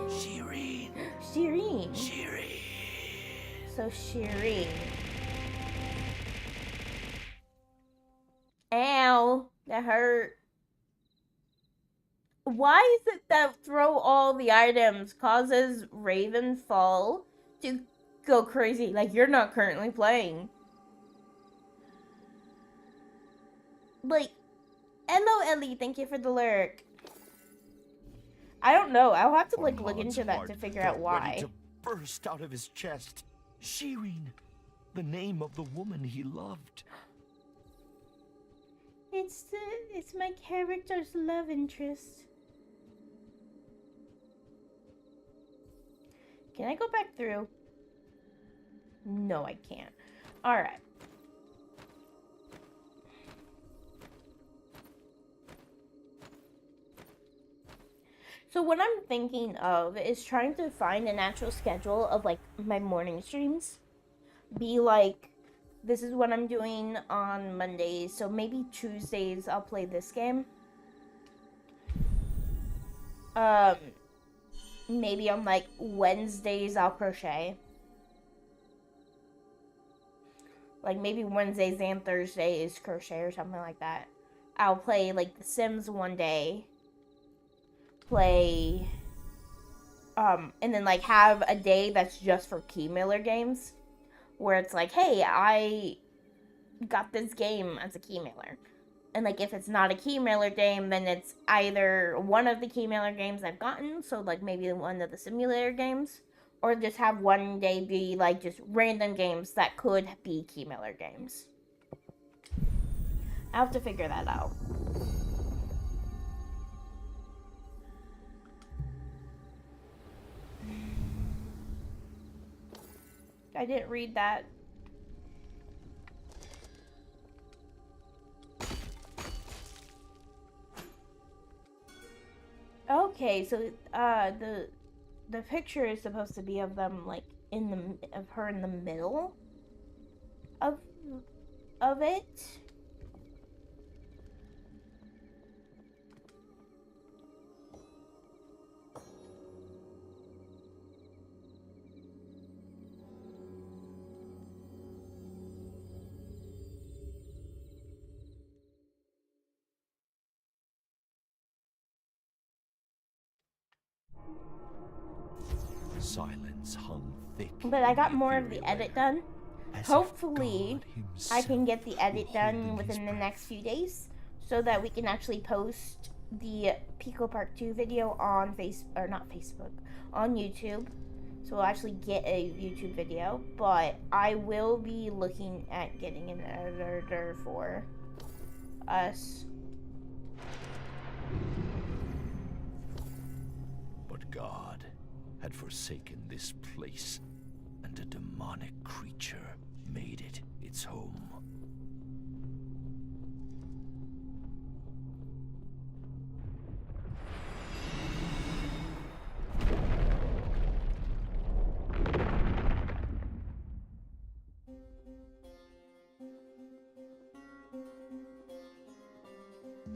Shireen. Shireen. Shireen. So Shireen. Ow, that hurt. Why is it that throw all the items causes Ravenfall to go crazy? Like, you're not currently playing. Like, hello Ellie, thank you for the lurk. I don't know, I'll have to like look into that to figure out why. Ready to burst out of his chest. Shireen, the name of the woman he loved. It's my character's love interest. Can I go back through? No, I can't. Alright. So what I'm thinking of is trying to find a natural schedule of like my morning streams. Be like, this is what I'm doing on Mondays, so maybe Tuesdays I'll play this game. Maybe on like Wednesdays I'll crochet. Like maybe Wednesdays and Thursdays crochet or something like that. I'll play like The Sims one day. Play and then like have a day that's just for keymailer games. Where it's like, hey, I got this game as a keymailer. And like if it's not a keymailer game, then it's either one of the keymailer games I've gotten, so like maybe one of the simulator games, or just have one day be like just random games that could be keymailer games. I have to figure that out. I didn't read that. Okay, so the picture is supposed to be of them like of her in the middle of it. Silence hung thick. But I got more of the edit done. As if Hopefully, God I himself can get the edit were done holding his within the breath. next few days, so that we can actually post the Pico Park 2 video on on YouTube. So we'll actually get a YouTube video, but I will be looking at getting an editor for us. But God had forsaken this place, and a demonic creature made it its home.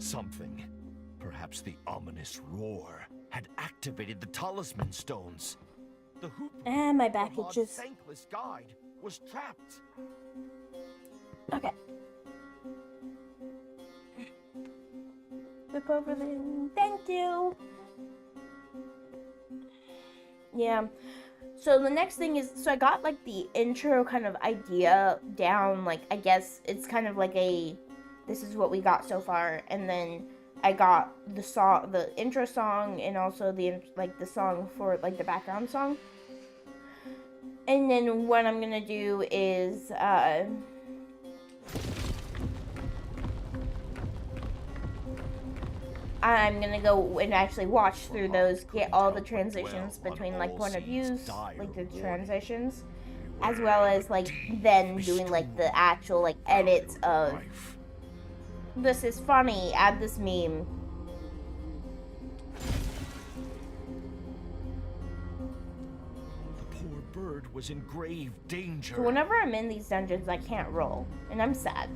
something. Perhaps the ominous roar had activated the talisman stones. The hoop And my back Farhad's itches. thankless guide was trapped. Okay. Flip over there. Thank you. Yeah. So the next thing is, so I got like the intro kind of idea down. Like, I guess it's kind of like this is what we got so far. And then I got the song, the intro song, and also the song for like the background song. And then what I'm gonna do is I'm gonna go and actually watch through those, get all the transitions between like point of views, like the transitions, as well as like then doing like the actual like edits of this is funny, add this meme. The poor bird was in grave danger. So whenever I'm in these dungeons, I can't roll, and I'm sad.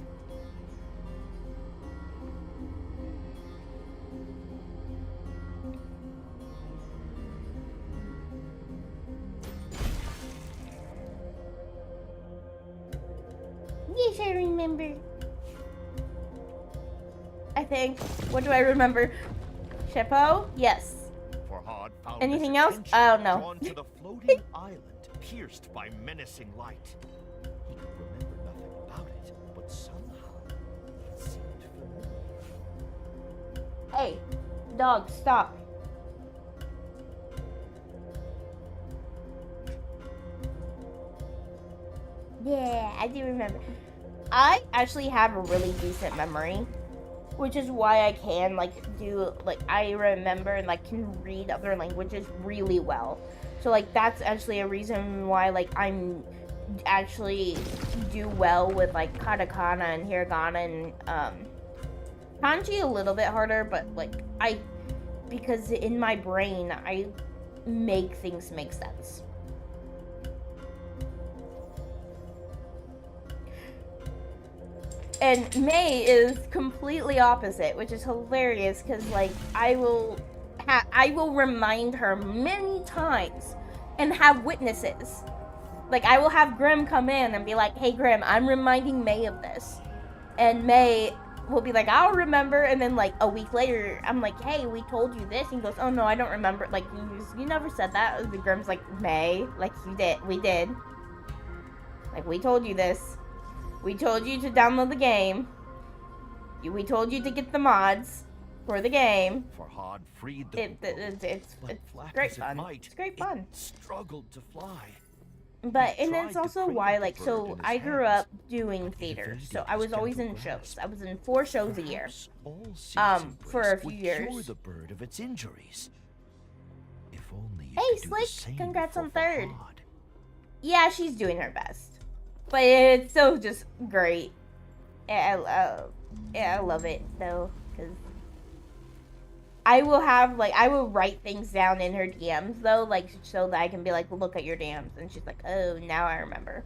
Yes, I remember. I think. What do I remember? Sheppo? Yes. Farhad found Anything his else? attention I don't know. drawn to the floating island, pierced by menacing light. He could remember nothing about it, but somehow it seemed familiar. Hey, dog, stop. Yeah, I do remember. I actually have a really decent memory, which is why I can I remember and like can read other languages really well. So like that's actually a reason why like I'm actually do well with like katakana and hiragana and kanji a little bit harder, but like because in my brain I make things make sense. And May is completely opposite, which is hilarious because like I will remind her many times and have witnesses. Like I will have Grim come in and be like, "Hey Grim, I'm reminding May of this," and May will be like, "I'll remember," and then like a week later, I'm like, "Hey, we told you this," and he goes, "Oh no, I don't remember. Like you never said that." And the Grim's like, "May, like we did. Like we told you this. We told you to download the game. We told you to get the mods for the game." Farhad freed the It's flap great as it fun. might, It's great fun. it struggled to fly. But He and tried it's to also cradle why the like bird so in his I grew hands, up doing but it theater, evaded so I was his always in gentle shows. grasp. I was in 4 shows a year. Perhaps all Sea's For a embrace few would years. cure the bird of its injuries. If only it Hey, could do the Slick, same congrats for on 3rd. Farhad. Yeah, she's doing her best, but it's still just great. I love it though, because I will write things down in her DMs though, like so that I can be like, look at your DMs, and she's like, oh, now I remember.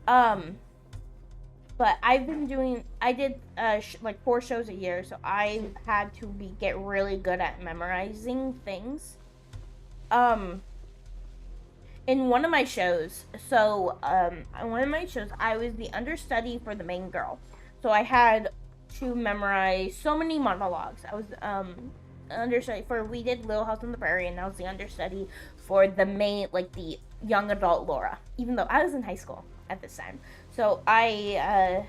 But I did 4 shows a year, so I had to get really good at memorizing things. In one of my shows, I was the understudy for the main girl. So I had to memorize so many monologues. I was understudy for, we did Little House on the Prairie, and I was the understudy for the main, like the young adult Laura, even though I was in high school at this time. So I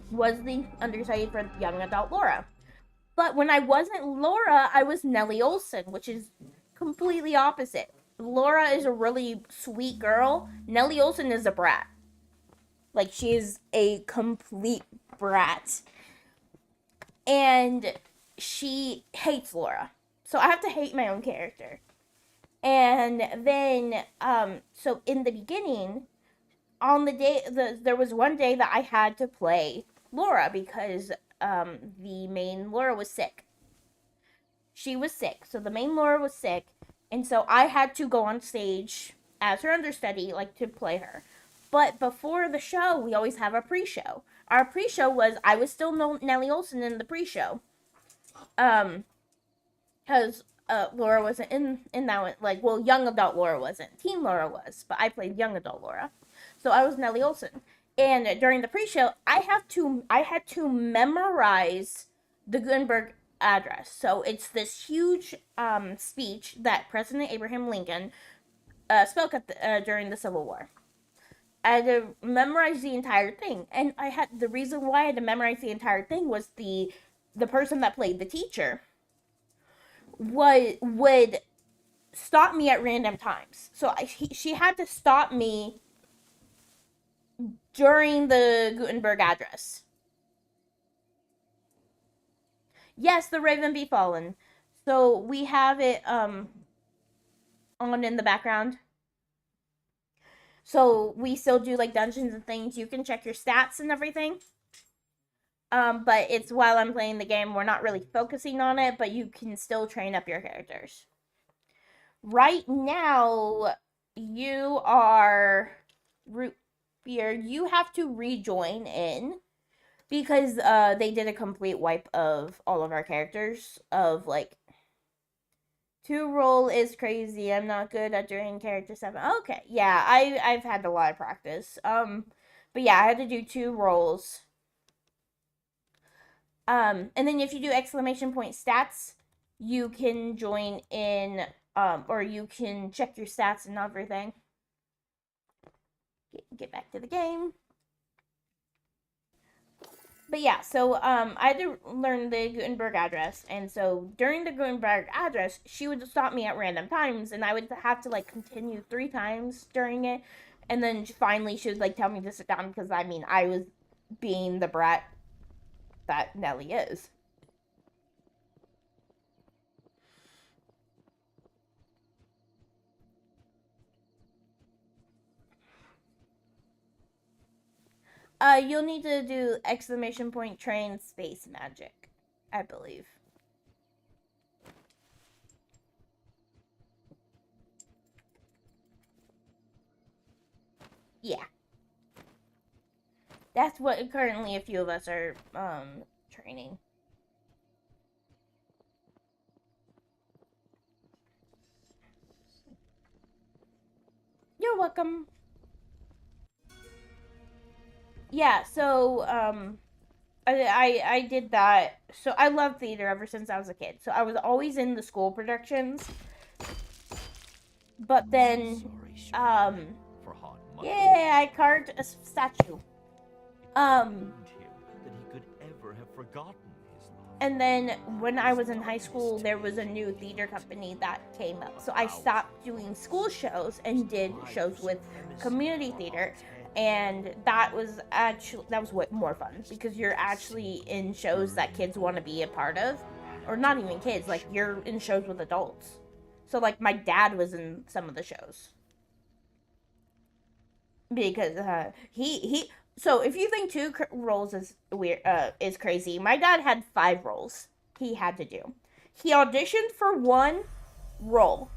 was the understudy for young adult Laura. But when I wasn't Laura, I was Nellie Olson, which is completely opposite. Laura is a really sweet girl. Nellie Olson is a brat. Like, she is a complete brat. And she hates Laura. So I have to hate my own character. And then, so in the beginning, on the day, there was one day that I had to play Laura because the main Laura was sick. She was sick. So the main Laura was sick. And so I had to go on stage as her understudy, like, to play her. But before the show, we always have a pre-show. our pre-show was, I was still Nellie Olson in the pre-show. Because Laura wasn't in that one. Like, well, young adult Laura wasn't. Teen Laura was, but I played young adult Laura. So I was Nellie Olson. And during the pre-show, I had to memorize the Gutenberg address. So it's this huge speech that President Abraham Lincoln spoke at during the Civil War. I had to memorize the entire thing, and the reason why I had to memorize the entire thing was the person that played the teacher would stop me at random times. So she had to stop me during the Gutenberg address. Yes, the Raven be fallen. So we have it on in the background. So we still do like dungeons and things. You can check your stats and everything. But it's while I'm playing the game, we're not really focusing on it, but you can still train up your characters. Right now, you are Root Beer. You have to rejoin in because they did a complete wipe of all of our characters. Of like, 2 roll is crazy. I'm not good at doing character 7. Okay, yeah, I've had a lot of practice. But yeah, I had to do 2 rolls. And then if you do exclamation point stats, you can join in, or you can check your stats and everything. Get back to the game. But yeah, so I had to learn the Gutenberg address, and so during the Gutenberg address, she would stop me at random times, and I would have to like continue 3 times during it, and then finally she would like tell me to sit down because I mean I was being the brat that Nellie is. You'll need to do exclamation point train space magic, I believe. Yeah. That's what currently a few of us are training. You're welcome. Yeah, so I did that. So I love theater ever since I was a kid. So I was always in the school productions. But then yeah, I carved a statue. And then when I was in high school, there was a new theater company that came up. So I stopped doing school shows and did shows with community theater. And that was way more fun because you're actually in shows that kids want to be a part of. Or not even kids, like you're in shows with adults. So like my dad was in some of the shows. Because so if you think 2 roles is weird, is crazy, my dad had 5 roles he had to do. He auditioned for 1 role,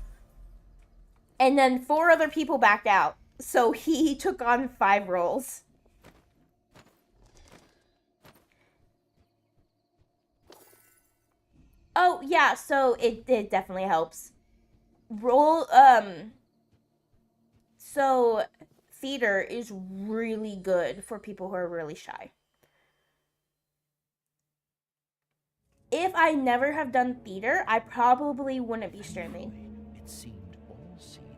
and then 4 other people backed out, so he took on 5 roles. Oh yeah, so it definitely helps. So theater is really good for people who are really shy. If I never have done theater, I probably wouldn't be streaming.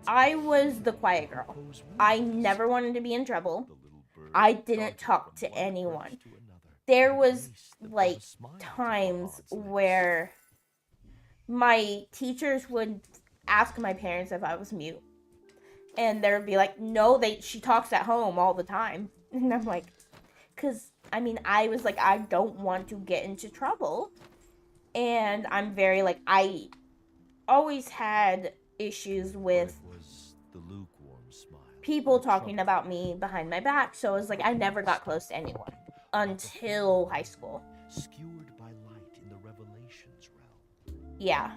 I was the quiet girl. I never wanted to be in trouble. I didn't talk to anyone. There was like times where my teachers would ask my parents if I was mute. And they'd be like, no, she talks at home all the time. And I'm like, because, I mean, I was like, I don't want to get into trouble. And I'm very, like, I always had issues with people talking about me behind my back. So it was like, I never got close to anyone until high school. Skewered by light in the Revelations realm. Yeah.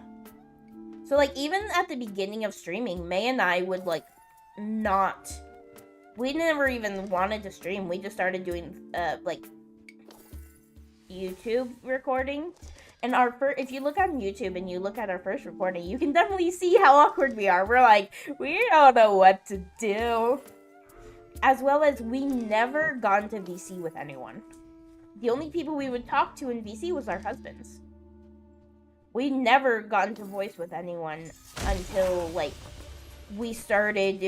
So, like, even at the beginning of streaming, May and I would, like, we never even wanted to stream. We just started doing, like, YouTube recording. And if you look on YouTube and you look at our first recording, you can definitely see how awkward we are. We're like, we don't know what to do. As well as we never gone to VC with anyone. The only people we would talk to in VC was our husbands. We never got into voice with anyone until, like, we started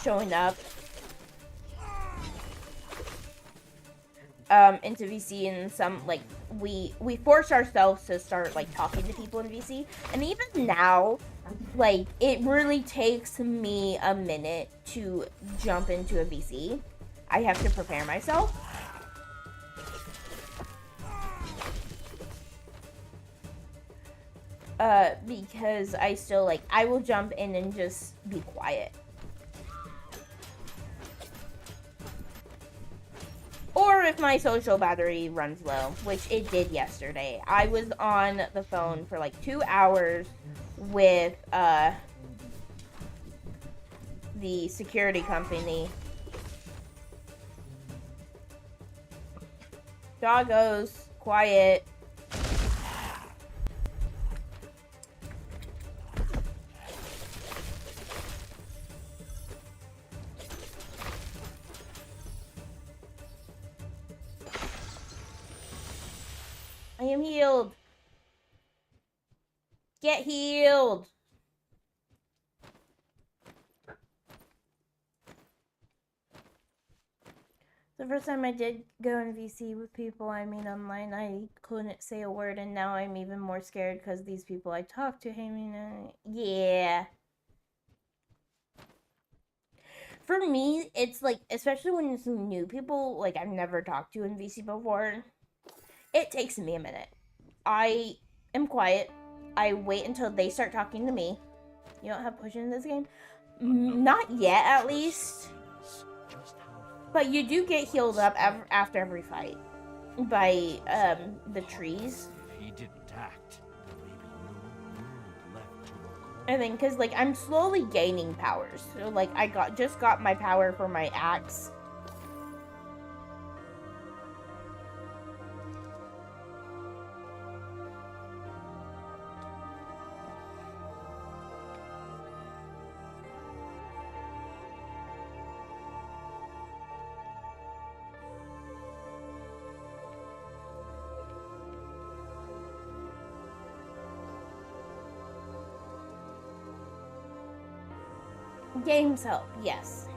showing up into VC, and some, like, we forced ourselves to start, like, talking to people in VC. And even now, like, it really takes me a minute to jump into a VC. I have to prepare myself. Because I still, like, I will jump in and just be quiet. Or if my social battery runs low, which it did yesterday. I was on the phone for like 2 hours with the security company. Doggos, quiet. I am healed. Get healed. The first time I did go in VC with people I meet online, I couldn't say a word, and now I'm even more scared because these people I talk to hate me. Yeah. For me, it's like, especially when it's new people, like I've never talked to in VC before, it takes me a minute. I am quiet. I wait until they start talking to me. You don't have push in this game? Not yet, at least. But you do get healed up after every fight by the trees. If he didn't act, there may be no world left to record. I think because, like, I'm slowly gaining powers. So, like, I just got my power for my axe. Games help, yes.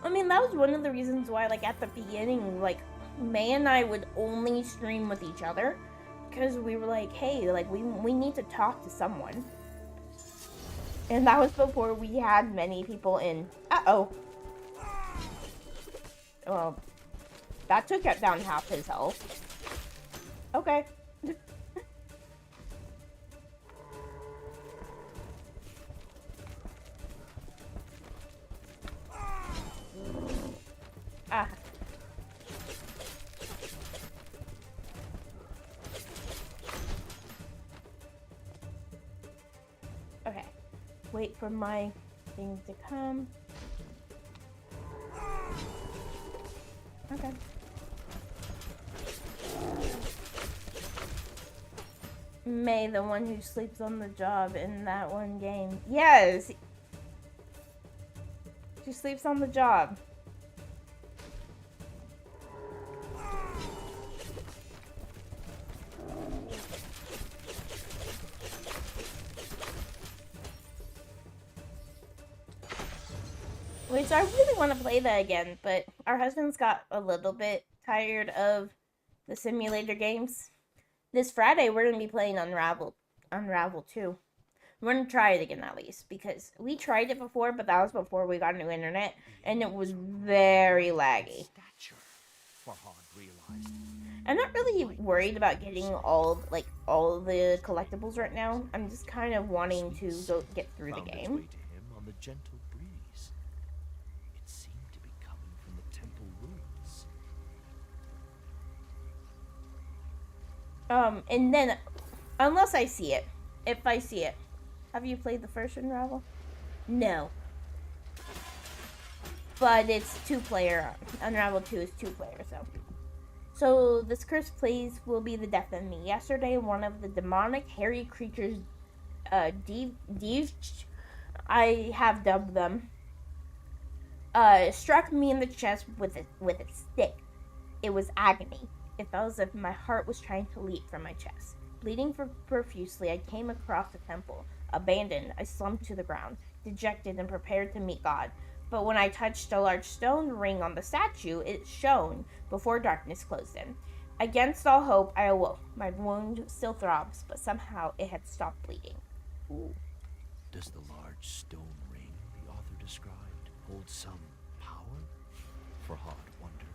I mean, that was one of the reasons why, like, at the beginning, like, May and I would only stream with each other. Because we were like, hey, like, we need to talk to someone. And that was before we had many people in. Uh-oh. Well, that took down half his health. Okay. Ah. Okay. Wait for my thing to come. Okay. May, the one who sleeps on the job in that one game. Yes! She sleeps on the job. Which I really want to play that again, but our husbands got a little bit tired of the simulator games. This Friday, we're going to be playing Unravel 2. We're going to try it again at least, because we tried it before, but that was before we got new internet, and it was very laggy. I'm not really worried about getting all the collectibles right now. I'm just kind of wanting to go get through the game. And then, unless I see it, if I see it. Have you played the first Unravel? No. but it's 2-player. Unravel 2 is 2-player, so this cursed place will be the death of me. Yesterday, one of the demonic hairy creatures, I have dubbed them, struck me in the chest with a stick. It was agony. It felt as if my heart was trying to leap from my chest. Bleeding profusely, I came across a temple. Abandoned, I slumped to the ground, dejected and prepared to meet God. But when I touched a large stone ring on the statue, it shone before darkness closed in. Against all hope, I awoke. My wound still throbs, but somehow it had stopped bleeding. Ooh. Does the large stone ring the author described hold some power? Farhad wondered.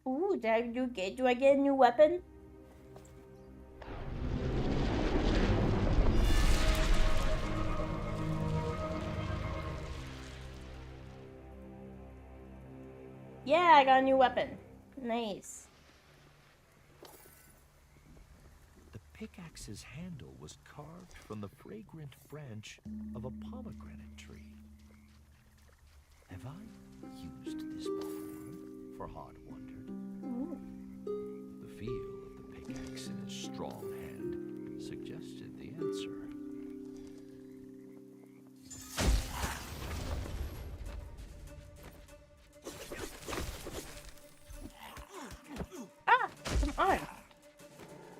Ooh, do I get a new weapon? Yeah, I got a new weapon. Nice. The pickaxe's handle was carved from the fragrant branch of a pomegranate tree. Have I used this before? Farhad wondered. Ooh. The feel of the pickaxe in his strong hand suggested the answer. Ah, come on.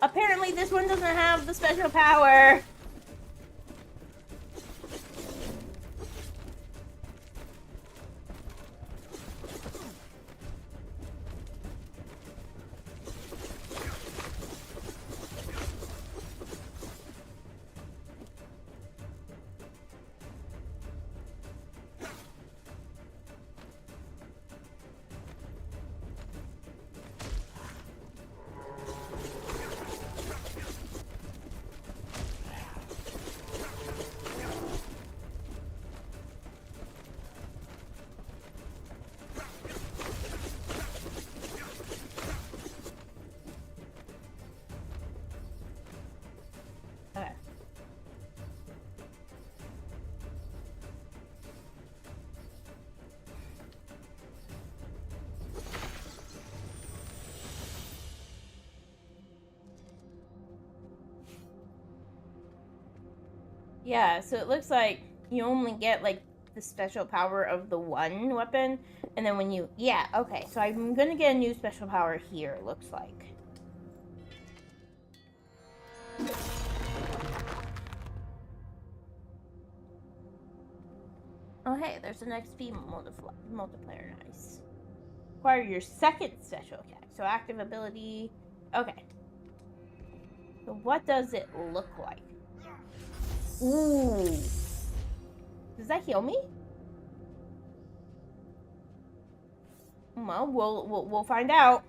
Apparently this one doesn't have the special power. Okay. Yeah, so it looks like you only get like the special power of the one weapon, and then when you, yeah, okay, so I'm gonna get a new special power here, it looks like. Oh hey, there's an XP multiplier, nice. Acquire your second special attack, so active ability, okay. So what does it look like? Ooh. Does that heal me? Well, we'll find out.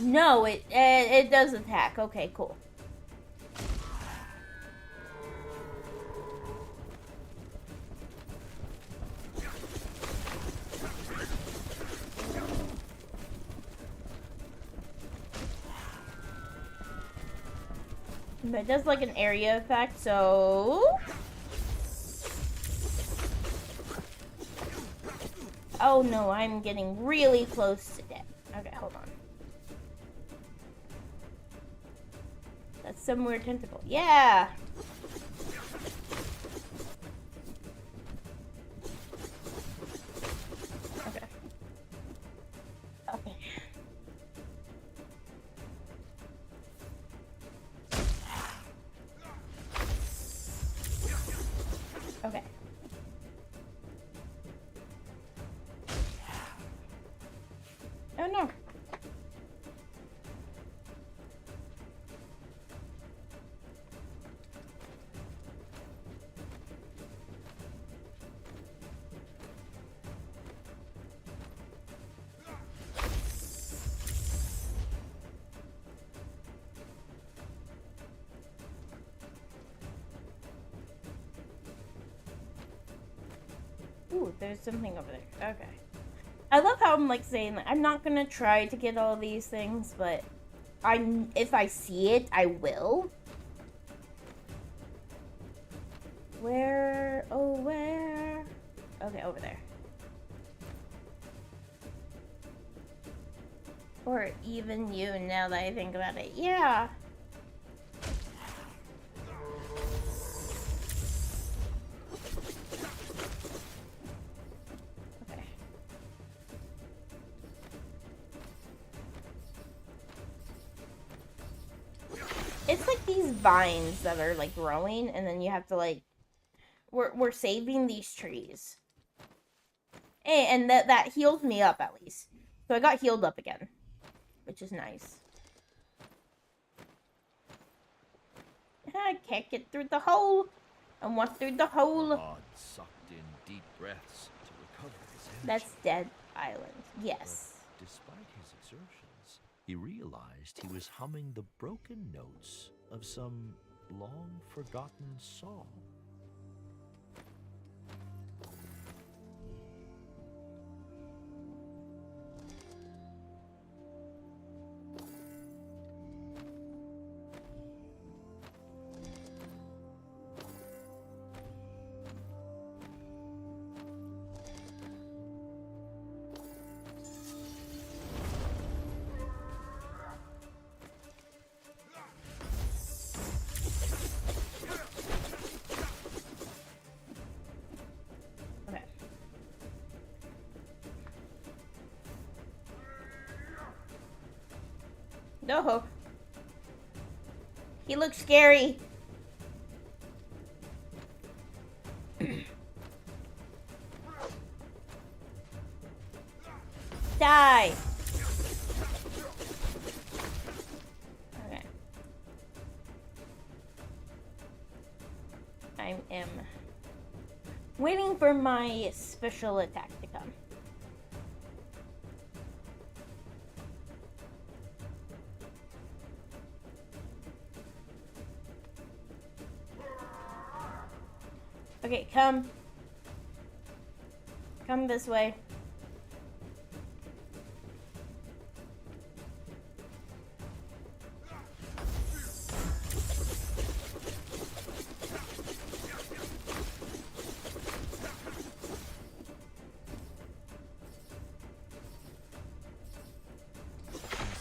No, it does attack. Okay, cool. But it does like an area effect, so... Oh no, I'm getting really close to death. Okay, hold on. That's some weird tentacle. Yeah! Okay. Okay. Okay. Oh no. Ooh, there's something over there. Okay. I love how I'm like saying that I'm not gonna try to get all these things, but if I see it, I will. Where? Oh, where? Okay, over there. Or even you, now that I think about it. Yeah. Okay. It's like these vines that are like growing, and then you have to like we're saving these trees. Hey, and that heals me up at least. So I got healed up again, which is nice. I can't get through the hole. I want through the hole. Odd sucked in deep breaths to recover his energy. That's Dead Island. Yes. But despite his exertions, he realized he was humming the broken notes of some long-forgotten song. Okay. No. He looks scary. Die. Okay. I am waiting for my special attack to come. Okay, come. Come this way.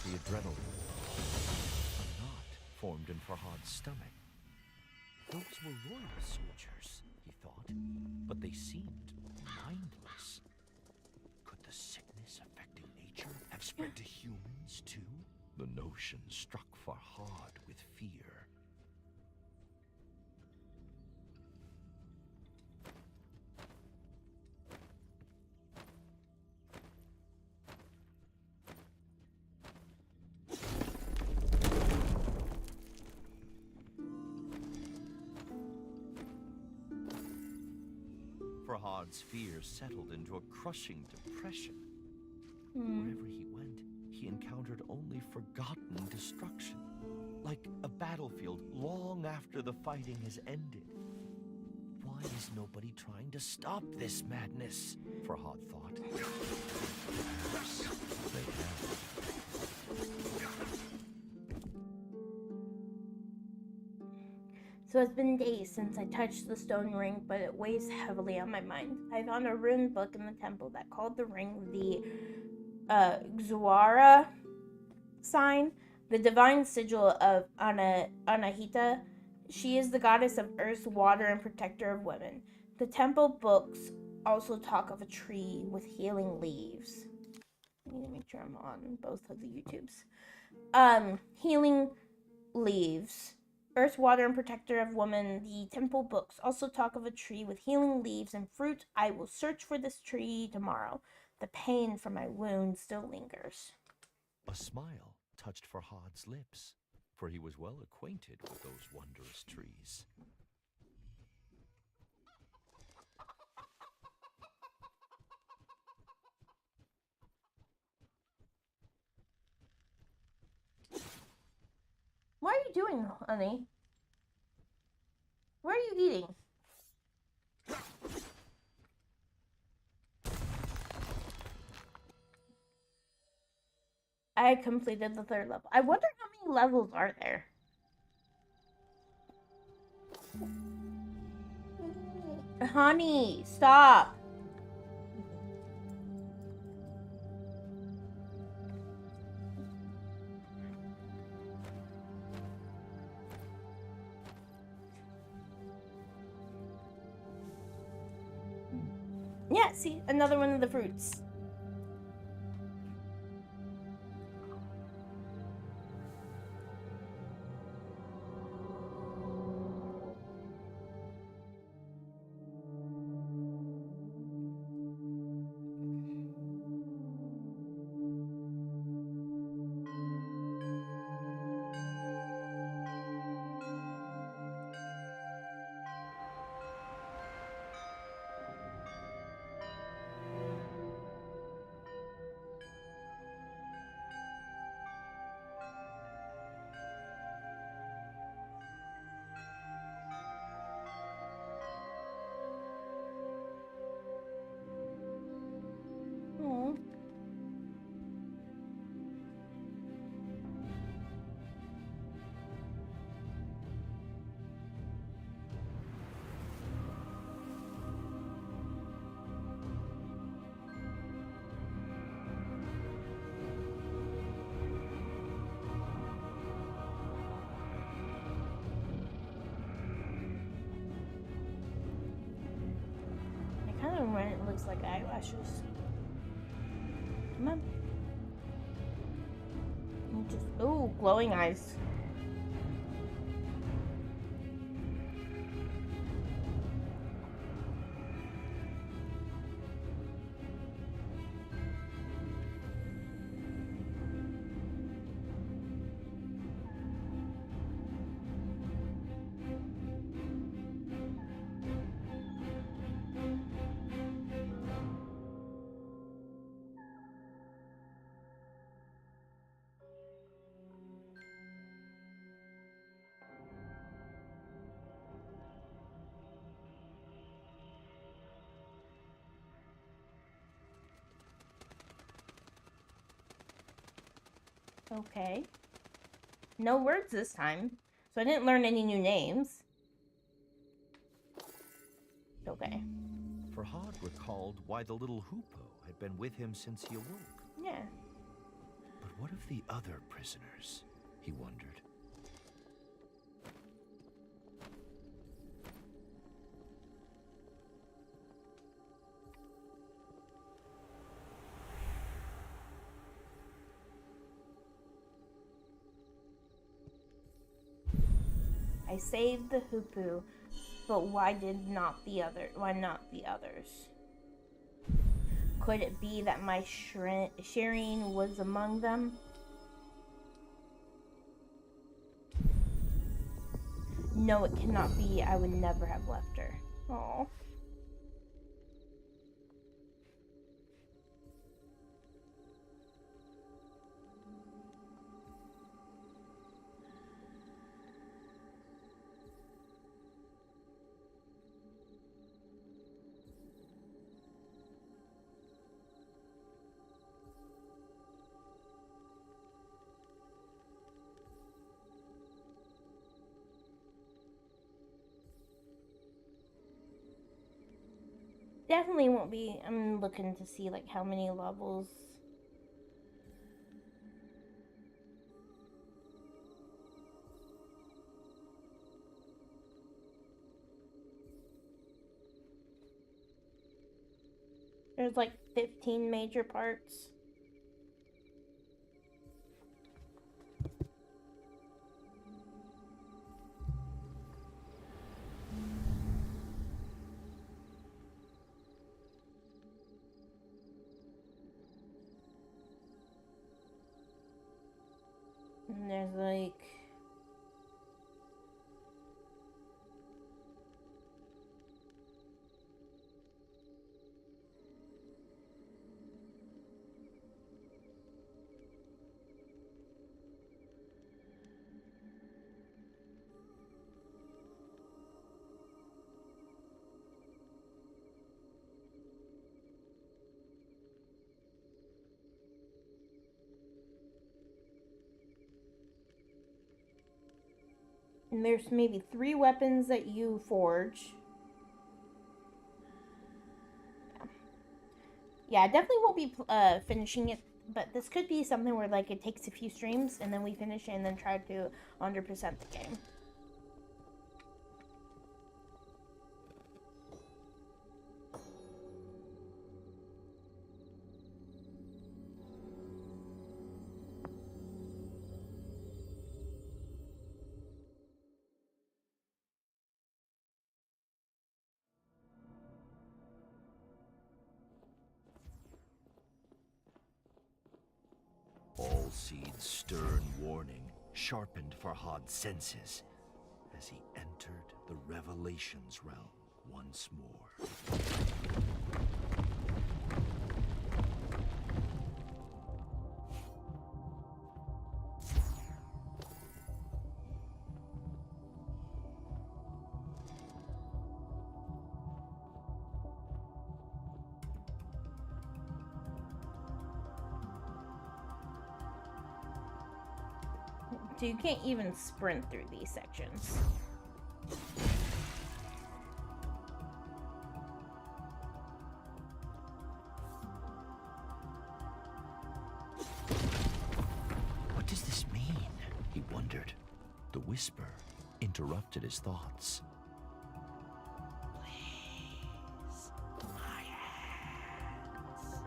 The adrenaline. A knot formed in Farhad's stomach. Those were royal soldiers, he thought, but they seemed mindless. Could the sickness affecting nature have spread to humans too? The notion struck Farhad with fear. Farhad's fear settled into a crushing depression. Wherever he went, he encountered only forgotten destruction, like a battlefield long after the fighting has ended. Why is nobody trying to stop this madness? Farhad thought. Perhaps they have. So it's been days since I touched the stone ring, but it weighs heavily on my mind. I found a rune book in the temple that called the ring the Xuara sign, the divine sigil of Anahita. She is the goddess of earth, water, and protector of women. The temple books also talk of a tree with healing leaves. I need to make sure I'm on both of the YouTubes. Healing leaves. Earth, water, and protector of woman. The temple books also talk of a tree with healing leaves and fruit. I will search for this tree tomorrow. The pain from my wound still lingers. A smile touched Farhad's lips, for he was well acquainted with those wondrous trees. What are you doing, honey? What are you eating? I completed the 3rd level. I wonder how many levels are there. Honey, stop. Yeah, see, another one of the fruits. Aww. I kind of when it looks like eyelashes. Come on. Just, ooh, glowing eyes. Okay. No words this time. So I didn't learn any new names. Okay. Farhad recalled why the little hoopoe had been with him since he awoke. Yeah. But what of the other prisoners? He wondered. I saved the hoopoe, but why not the others? Could it be that my Shireen was among them? No, it cannot be. I would never have left her. Oh. Definitely won't be. I'm looking to see like how many levels. There's like 15 major parts. And there's like And there's maybe 3 weapons that you forge. Yeah, I definitely won't be finishing it, but this could be something where like it takes a few streams and then we finish it and then try to 100% the game. Allseed's stern warning sharpened Farhad's senses as he entered the Revelations realm once more. So you can't even sprint through these sections. What does this mean? He wondered. The whisper interrupted his thoughts. Please, my hands.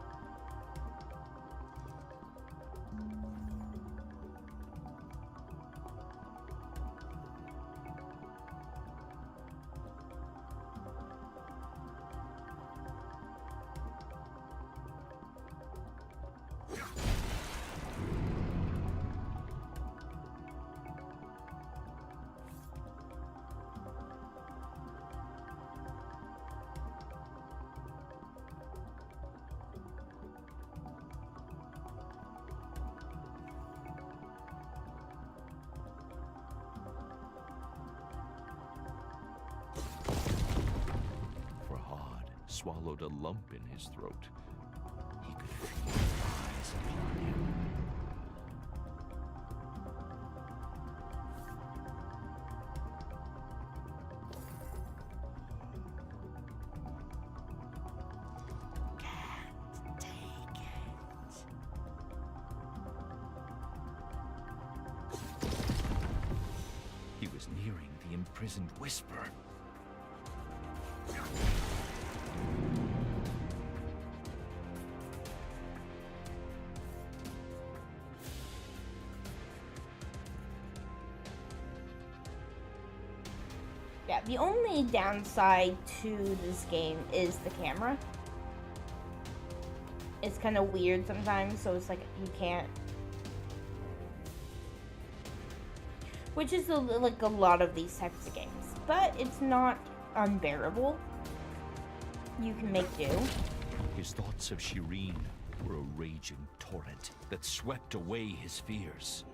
Swallowed a lump in his throat. He could feel the eyes upon him. Can't take it. He was nearing the imprisoned whisper. Yeah, the only downside to this game is the camera. It's kind of weird sometimes, so it's like you can't. Which is like a lot of these types of games. But it's not unbearable. You can make do. His thoughts of Shireen were a raging torrent that swept away his fears.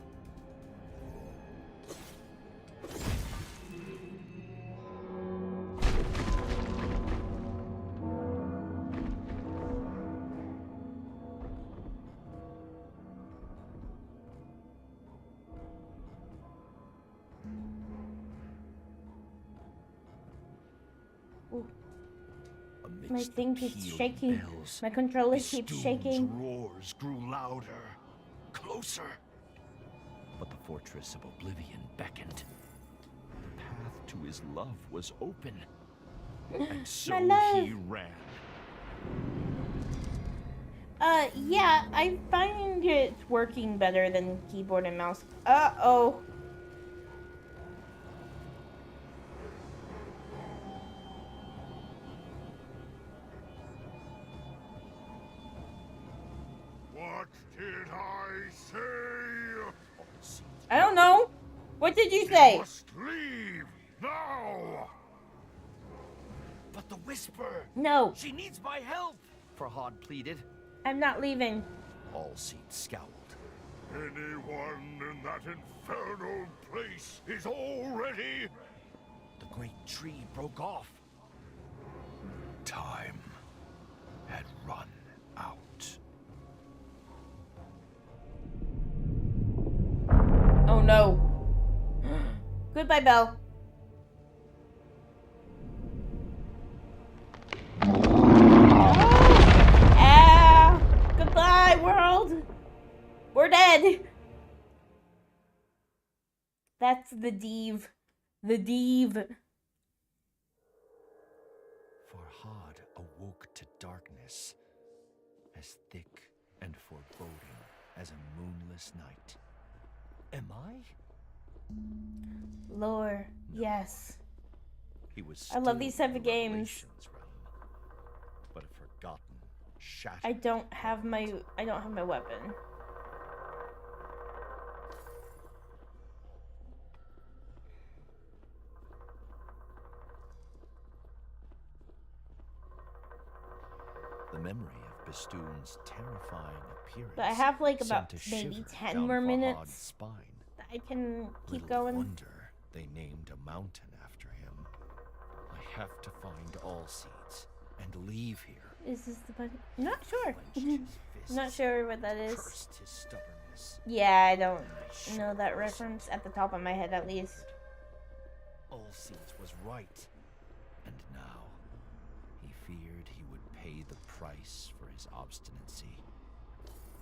My thing keeps shaking. My controller keeps shaking. Roars grew louder, closer. But the fortress of oblivion beckoned. The path to his love was open. And so he ran. Yeah, I find it working better than keyboard and mouse. Uh-oh. What did I say? I don't know. What did you say? Must leave now. But the whisper! No, She needs my help! Farhad pleaded. I'm not leaving. Allseed scowled. Anyone in that infernal place is already... The great tree broke off. Time had run out. Oh no. Goodbye, Belle. Ah! Goodbye, world. We're dead. That's the Div. The Div. Farhad awoke to darkness, as thick and foreboding as a moonless night. Am I? Lore. Yes. He was I love these still type in of the games. Revelations realm, but a forgotten, shattered. I don't have my weapon. The memory of Bestoon's terrifying appearance. But I have like about sent a maybe shiver 10 down more Farhad's minutes spine. that I can keep Little going. wonder they named a mountain after him. I have to find all seeds and leave here. Is this the button? Not sure. Clenched his fists, Not sure what that is. cursed his stubbornness. Yeah, I don't know that reference at the top of my head, at least. All seeds was right. And now, he feared he would pay the price for his obstinacy.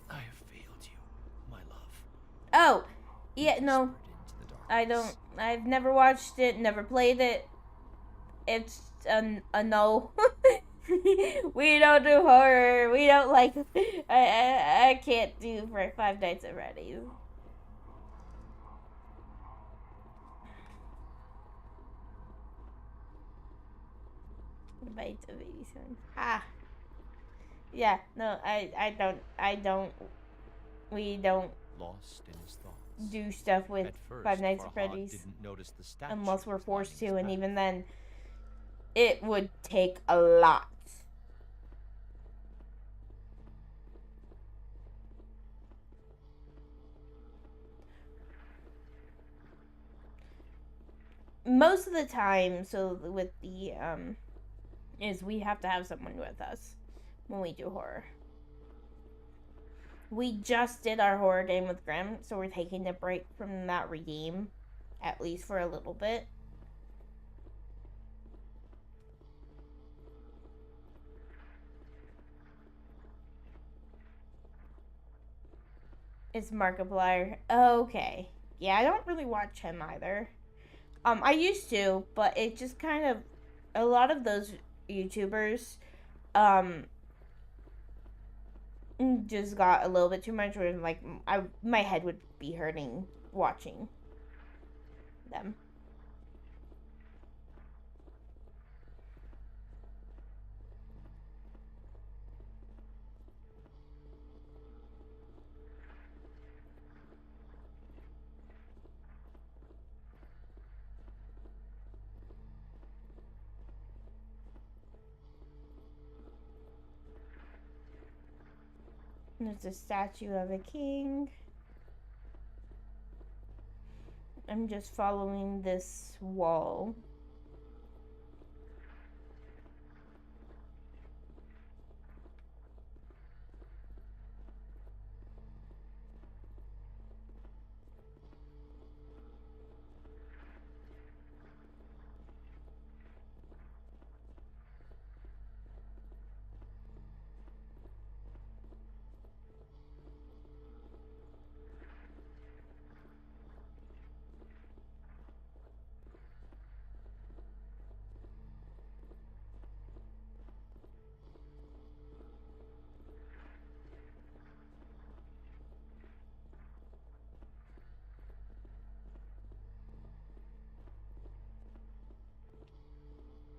I have failed you, my love. Oh, yeah, no. Whispered into the I darkness. don't. I've never watched it, never played it. It's a no. We don't do horror. We don't like. I can't do for Five Nights at Freddy's. Bite of 87. Ah. Yeah. No. I don't. We don't Lost in his thoughts. do stuff with At first, Five Nights at Farhad Freddy's didn't notice the statue unless we're lining forced his to, and path. even then, it would take a lot. Most of the time, so with the is we have to have someone with us when we do horror. We just did our horror game with Grim, so we're taking a break from that regime, at least for a little bit. It's Markiplier. Okay. Yeah, I don't really watch him either. I used to, but it just kind of, a lot of those YouTubers, just got a little bit too much where like my head would be hurting watching them. There's a statue of a king. I'm just following this wall.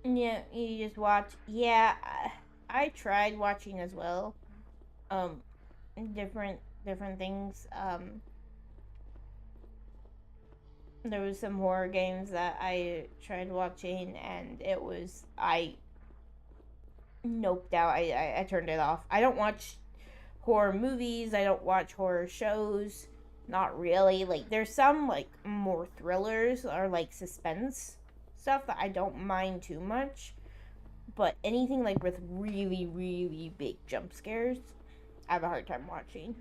Yeah, you just watch. Yeah, I tried watching as well. Um, different things. There was some horror games that I tried watching, and it was I noped out. I turned it off. I don't watch horror movies. I don't watch horror shows. Not really. Like there's some like more thrillers or like suspense stuff that I don't mind too much. But anything like with really, really big jump scares, I have a hard time watching.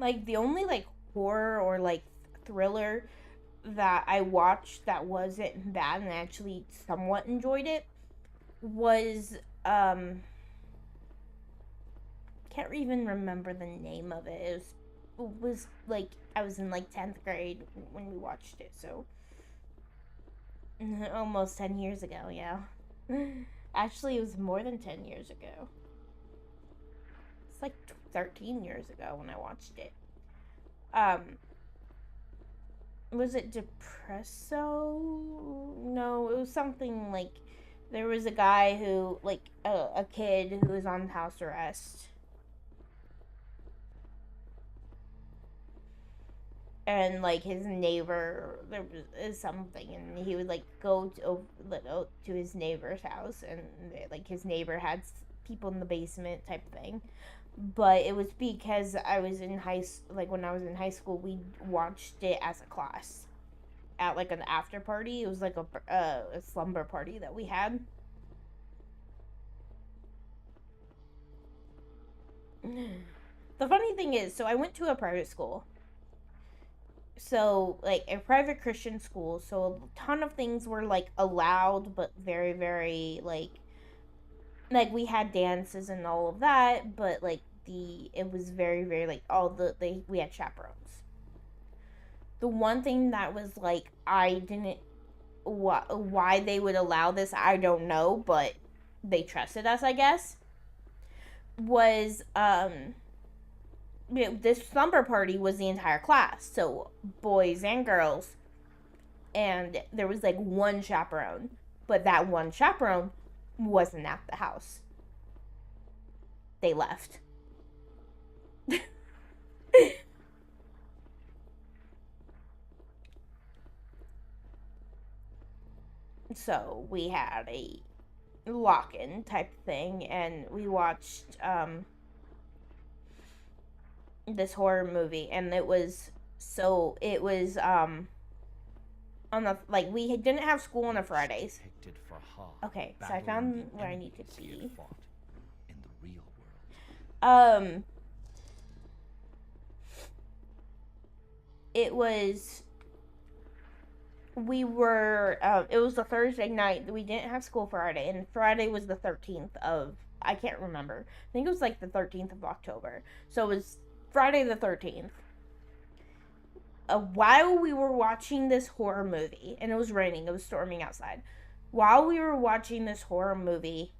Like, the only, like, horror or, like, thriller that I watched that wasn't bad and I actually somewhat enjoyed it was, can't even remember the name of it. It was like, I was in, like, 10th grade when we watched it, so almost 10 years ago, yeah. Actually, it was more than 10 years ago. It's like 13 years ago when I watched it. Was it Depresso? No, it was something like, there was a guy who, like, a kid who was on house arrest. And, like, his neighbor, there was something, and he would, like, go to his neighbor's house, and, like, his neighbor had people in the basement type thing. But it was because I was in when I was in high school, we watched it as a class at, like, an after party. It was like a slumber party that we had. The funny thing is, so I went to a private school. So, like, a private Christian school, so a ton of things were, like, allowed, but very, very, like, we had dances and all of that, but, like, it was very, very, like, we had chaperones. The one thing that was, like, I didn't, why they would allow this, I don't know, but they trusted us, I guess, was, this slumber party was the entire class, so boys and girls, and there was, like, one chaperone, but that one chaperone wasn't at the house. They left. So we had a lock-in type thing, and we watched this horror movie, and it was on the, like, we didn't have school on the Fridays. Okay, so I found where I need to be. It was it was a Thursday night. We didn't have school Friday, and Friday was the 13th of, I can't remember. I think it was like the 13th of October. So it was Friday the 13th. While we were watching this horror movie, and it was raining, it was storming outside. While we were watching this horror movie,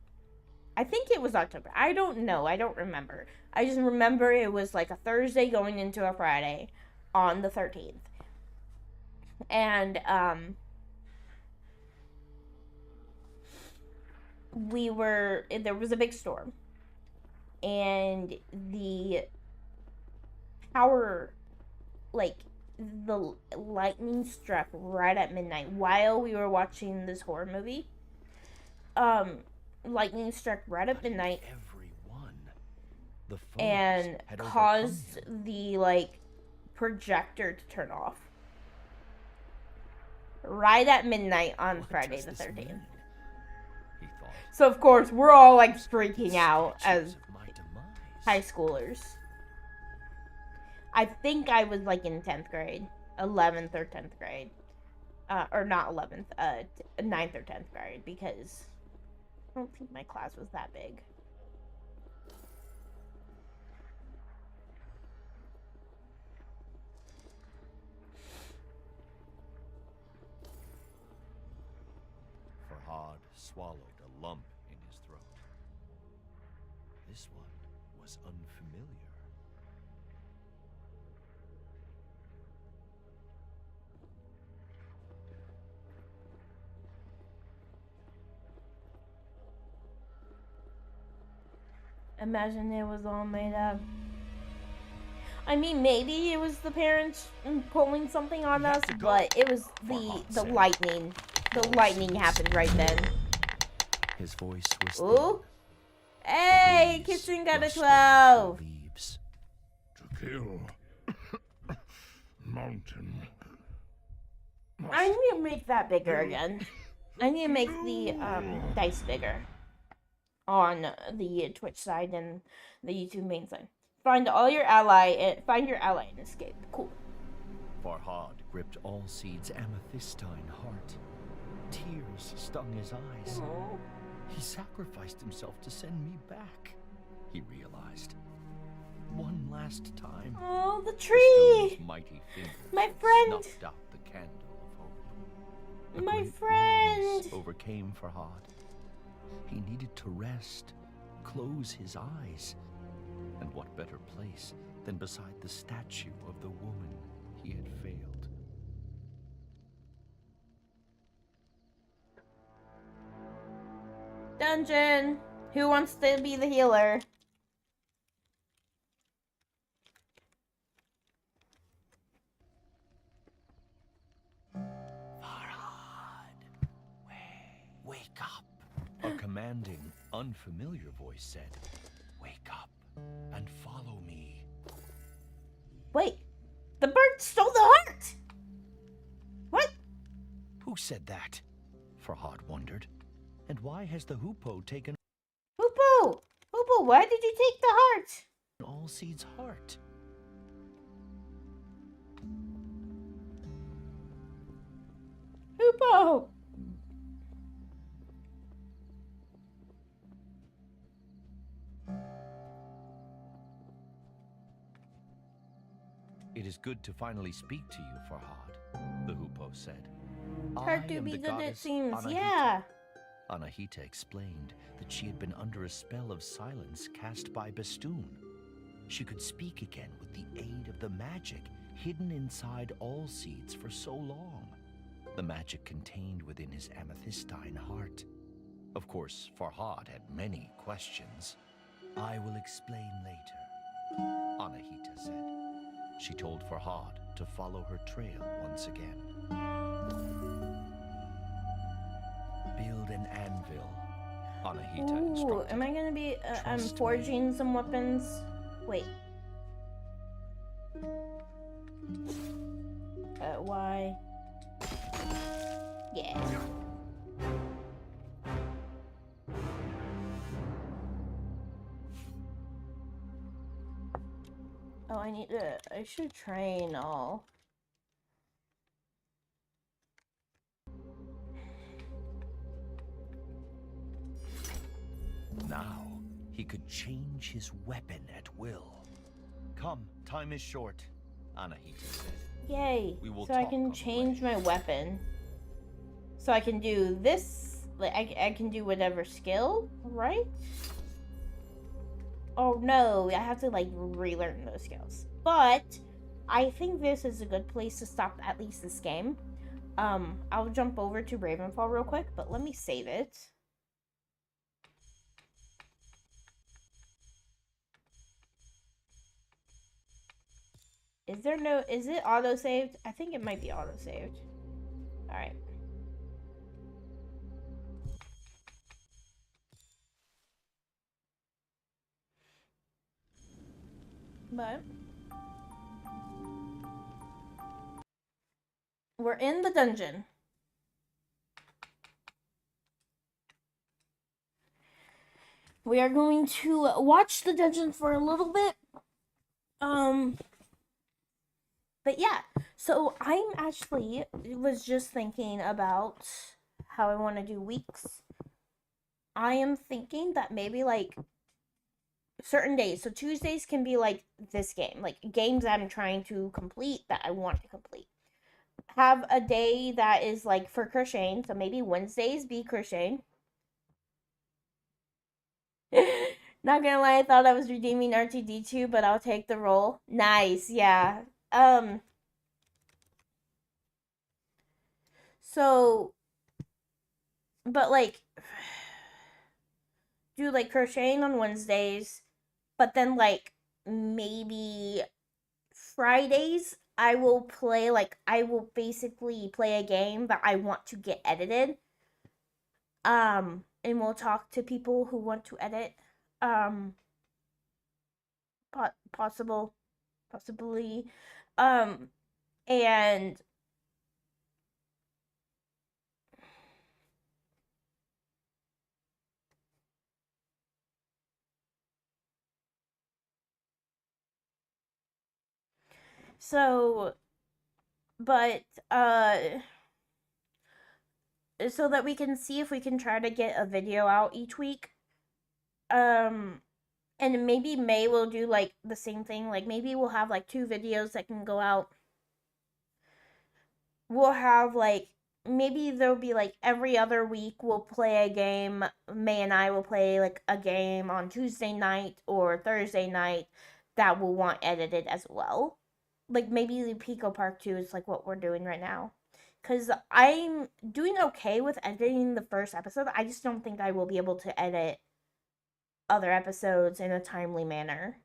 I think it was October. I don't know. I don't remember. I just remember it was like a Thursday going into a Friday on the 13th. And, there was a big storm. And the power, like, the lightning struck right at midnight while we were watching this horror movie. Lightning struck right at midnight and caused the, like, projector to turn off right at midnight on Friday the 13th. So of course we're all, like, freaking out as high schoolers. I think I was, like, in 10th grade, 11th or 10th grade, or not 11th, 9th or 10th grade, because I don't think my class was that big. Farhad swallowed a lump in his throat. This one was unfamiliar. Imagine it was all made up. I mean, maybe it was the parents pulling something on us, but it was the lightning. The lightning happened right then. His voice was Ooh. Hey, Kitchen got a 12. To kill. Mountain. I need to make that bigger again. I need to make the dice bigger on the Twitch side and the YouTube main side. Find your ally and escape. Cool. Farhad gripped Allseed's amethystine heart. Tears stung his eyes. Oh, He sacrificed himself to send me back, he realized. One last time. oh the The tree! stone's mighty fingers My friend! snuffed out the candle of hope. A My great friend! weariness overcame Farhad. He needed to rest, close his eyes. And what better place than beside the statue of the woman he had failed? Dungeon! Who wants to be the healer? Farhad, wake up. A commanding, unfamiliar voice said, "Wake up and follow me." Wait, the bird stole the heart! What? Who said that? Farhad wondered. And why has the hoopoe taken Hoopo! Hoopo, why did you take the heart? Allseed's heart? Hoopo! It is good to finally speak to you, Farhad, the hoopoe said. Hard I to am be the good, it goddess seems. Anahita. Yeah. Anahita explained that she had been under a spell of silence cast by Bestoon. She could speak again with the aid of the magic hidden inside Allseeds for so long. The magic contained within his amethystine heart. Of course, Farhad had many questions. I will explain later, Anahita said. She told Farhad to follow her trail once again. Build an anvil, Anahita Ooh, instructed. am I gonna be, I'm Trust me. forging some weapons? Wait. Why? Yeah. Oh, I should train all. Now, he could change his weapon at will. Come, time is short, Anahita said. Yay. We will So I talk can on the change way. my weapon. So I can do this, like, I can do whatever skill, right? Oh no, I have to, like, relearn those skills. But I think this is a good place to stop at least this game. I'll jump over to Ravenfall real quick, but let me save it. Is it auto-saved? I think it might be auto-saved. Alright. But we're in the dungeon. We are going to watch the dungeon for a little bit. But yeah, so I'm actually was just thinking about how I want to do weeks. I am thinking that maybe like certain days. So Tuesdays can be like this game, like games I'm trying to complete that I want to complete. Have a day that is like for crocheting. So maybe Wednesdays be crocheting. Not gonna lie, I thought I was redeeming RTD2, but I'll take the role. Nice, yeah. So, but like, do like crocheting on Wednesdays, but then like maybe Fridays I will play, like, I will basically play a game that I want to get edited. And we'll talk to people who want to edit. Um, possibly. Um, and So, but so that we can see if we can try to get a video out each week. Um and maybe May will do like the same thing. Like maybe we'll have like 2 videos that can go out. We'll have like maybe there'll be like every other week we'll play a game. May and I will play like a game on Tuesday night or Thursday night that we'll want edited as well. Like maybe the Pico Park 2 is like what we're doing right now. Cause I'm doing okay with editing the first episode. I just don't think I will be able to edit other episodes in a timely manner.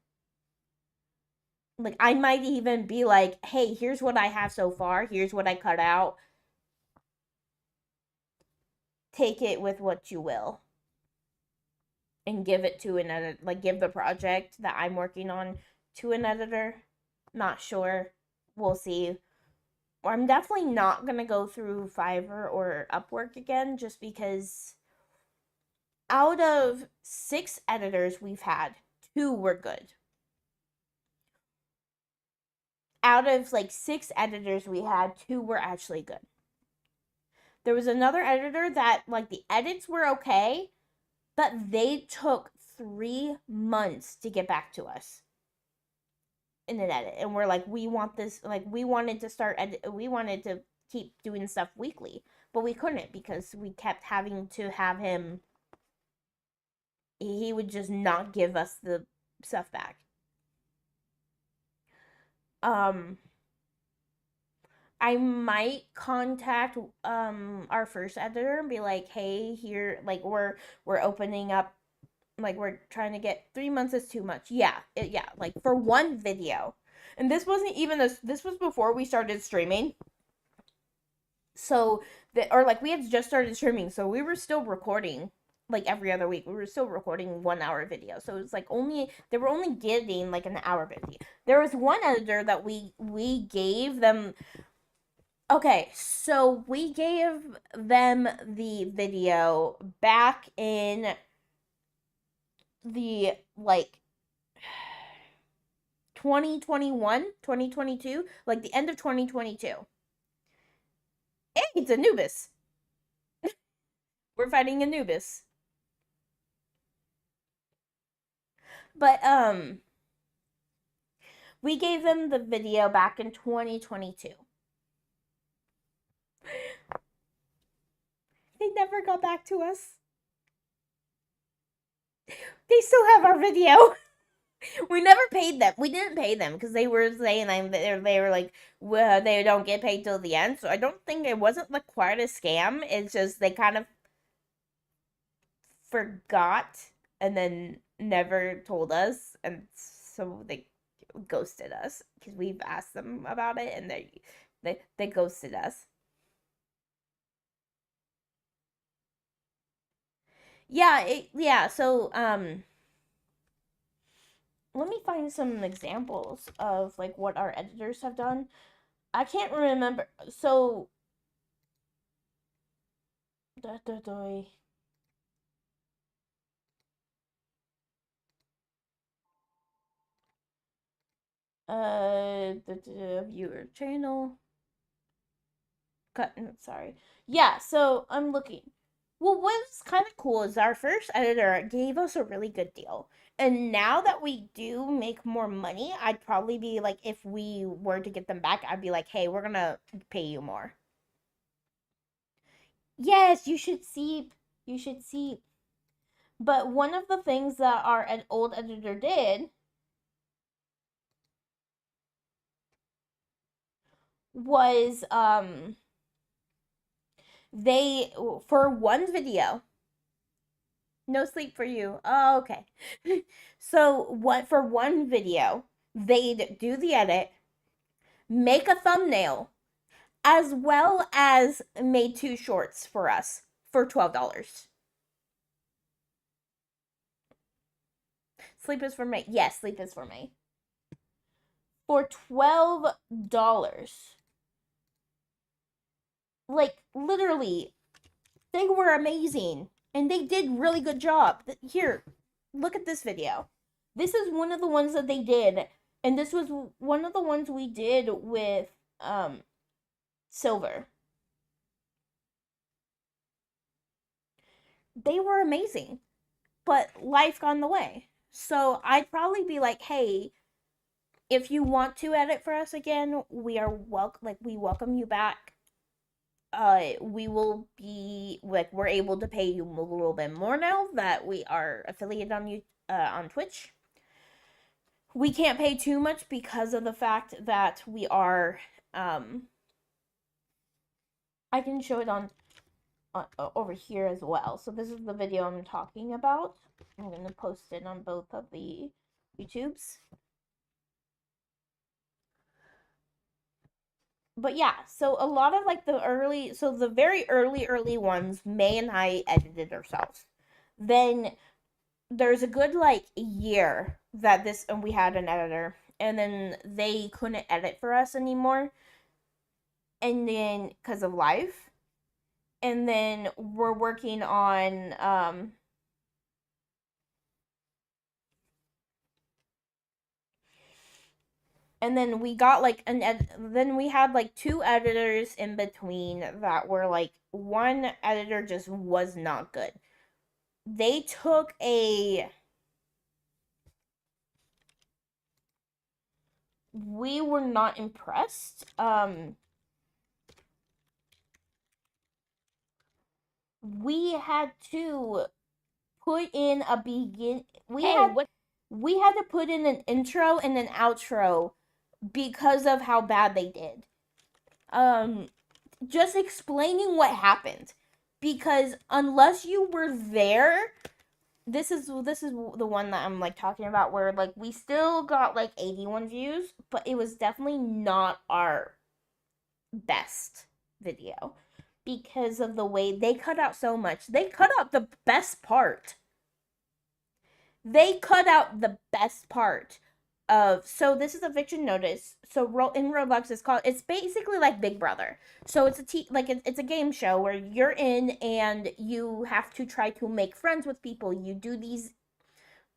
Like I might even be like, hey, here's what I have so far, here's what I cut out. Take it with what you will. And give it to an editor, like give the project that I'm working on to an editor. Not sure. We'll see. I'm definitely not gonna go through Fiverr or Upwork again just because out of 6 editors we've had, 2 were good. Out of like 6 editors we had, 2 were actually good. There was another editor that like the edits were okay, but they took 3 months to get back to us in an edit, and we're like, we want this, like we wanted to keep doing stuff weekly, but we couldn't because we kept having to have him, he would just not give us the stuff back. I might contact our first editor and be like, hey, here, like we're opening up, like we're trying to get 3 months is too much. Yeah, like for one video. And this wasn't even this was before we started streaming. So or like we had just started streaming, so we were still recording like every other week. We were still recording 1-hour video. So it was like they were only getting like an hour video. There was one editor that we gave them. Okay, so we gave them the video back in the like 2021, 2022, like the end of 2022. Hey, it's Anubis. We're fighting Anubis. But we gave them the video back in 2022. They never got back to us. They still have our video. We never paid them. We didn't pay them because they were saying they were like, well, they don't get paid till the end. So I don't think it wasn't like quite a scam. It's just they kind of forgot and then never told us, and so they ghosted us because we've asked them about it and they ghosted us. Yeah, so let me find some examples of like what our editors have done. I can't remember. So the viewer channel cut, sorry. Yeah, so I'm looking. Well, what's kind of cool is our first editor gave us a really good deal. And now that we do make more money, I'd probably be like, if we were to get them back, I'd be like, hey, we're gonna pay you more. Yes, you should see. You should see. But one of the things that our old editor did was they, for one video, no sleep for you. Oh, okay. So what, for one video, they'd do the edit, make a thumbnail, as well as made 2 shorts for us for $12. Sleep is for May. Yes, sleep is for May. For $12. Like, literally, they were amazing. And they did really good job. Here, look at this video. This is one of the ones that they did And this was one of the ones we did with Silver. They were amazing, but life got in the way. So I'd probably be like, hey, if you want to edit for us again, we are we welcome you back. We will be like, we're able to pay you a little bit more now that we are affiliated on you on Twitch. We can't pay too much because of the fact that we are I can show it on over here as well. So this is the video I'm talking about. I'm going to post it on both of the YouTubes. But yeah, so a lot of like the very early ones, May and I edited ourselves. Then there's a good like year that and we had an editor, and then they couldn't edit for us anymore, and then because of life, and then we're working on and then we got like then we had like two editors in between that were like, one editor just was not good. They took a we were not impressed. We had to put in a we had to put in an intro and an outro because of how bad they did. Just explaining what happened, because unless you were there, this is the one that I'm like talking about, where like we still got like 81 views, but it was definitely not our best video because of the way they cut out so much. They cut out the best part. They cut out the best part of, so this is eviction notice. So in Roblox it's basically like Big Brother. So it's it's a game show where you're in and you have to try to make friends with people. You do these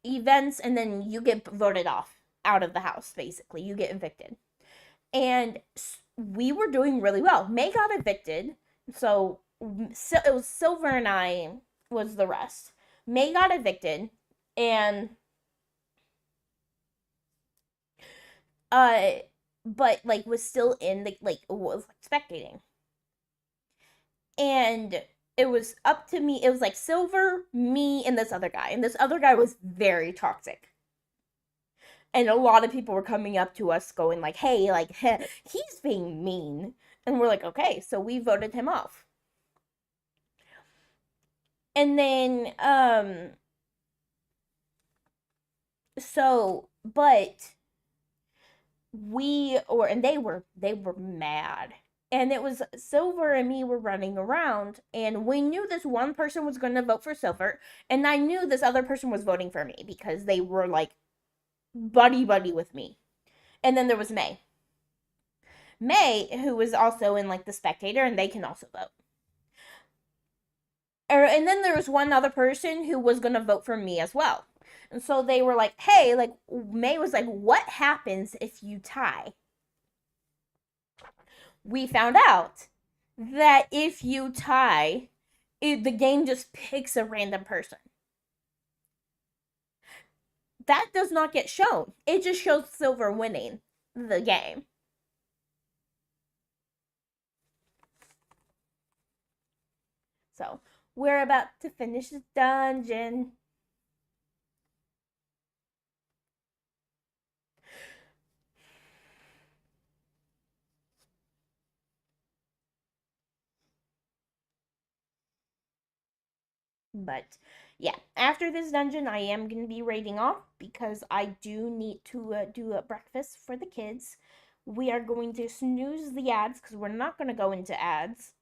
events and then you get voted off out of the house. Basically, you get evicted. And we were doing really well. May got evicted, so it was Silver and I was the rest. May got evicted, and but like was still in the was like spectating, and it was up to me. It was like Silver, me, and this other guy, and this other guy was very toxic. And a lot of people were coming up to us going like, hey, like, he's being mean. And we're like, okay, so we voted him off. And then but they were mad. And it was Silver and me were running around, and we knew this one person was going to vote for Silver, and I knew this other person was voting for me because they were like buddy with me. And then there was May, who was also in like the spectator, and they can also vote. And then there was one other person who was gonna vote for me as well. And so they were like, hey, like, May was like, what happens if you tie? We found out that if you tie, the game just picks a random person. That does not get shown. It just shows Silver winning the game. So we're about to finish the dungeon. But yeah, after this dungeon, I am going to be raiding off because I do need to do a breakfast for the kids. We are going to snooze the ads because we're not going to go into ads.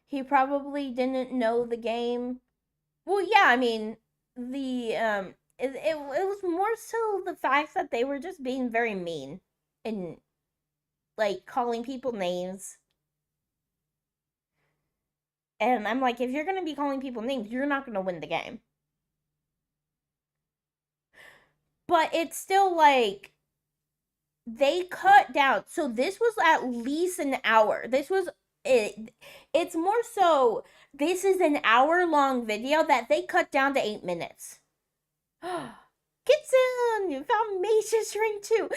He probably didn't know the game. Well, yeah, I mean, it was more so the fact that they were just being very mean and like calling people names. And I'm like, if you're going to be calling people names, you're not going to win the game. but it's still like they cut down. So this was at least an hour. This was it. It's more so this is an hour-long video that they cut down to 8 minutes. Kitsun, you found Mage's ring too.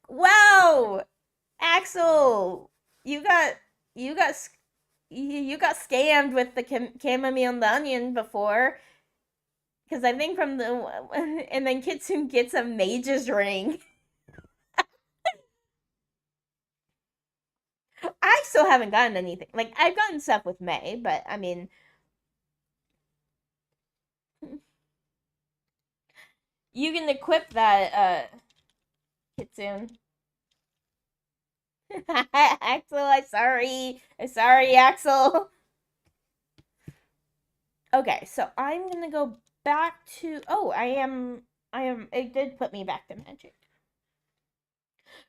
Wow, Axel, you got you got you got scammed with the chamomile and the onion before. Because I think from the and then Kitsune gets a Mage's ring. I still haven't gotten anything. Like, I've gotten stuff with May, but I mean, you can equip that Kitsune. Axel, I'm sorry. I'm sorry, Axel. Okay, so I'm gonna go back to. Oh, I am. It did put me back to magic.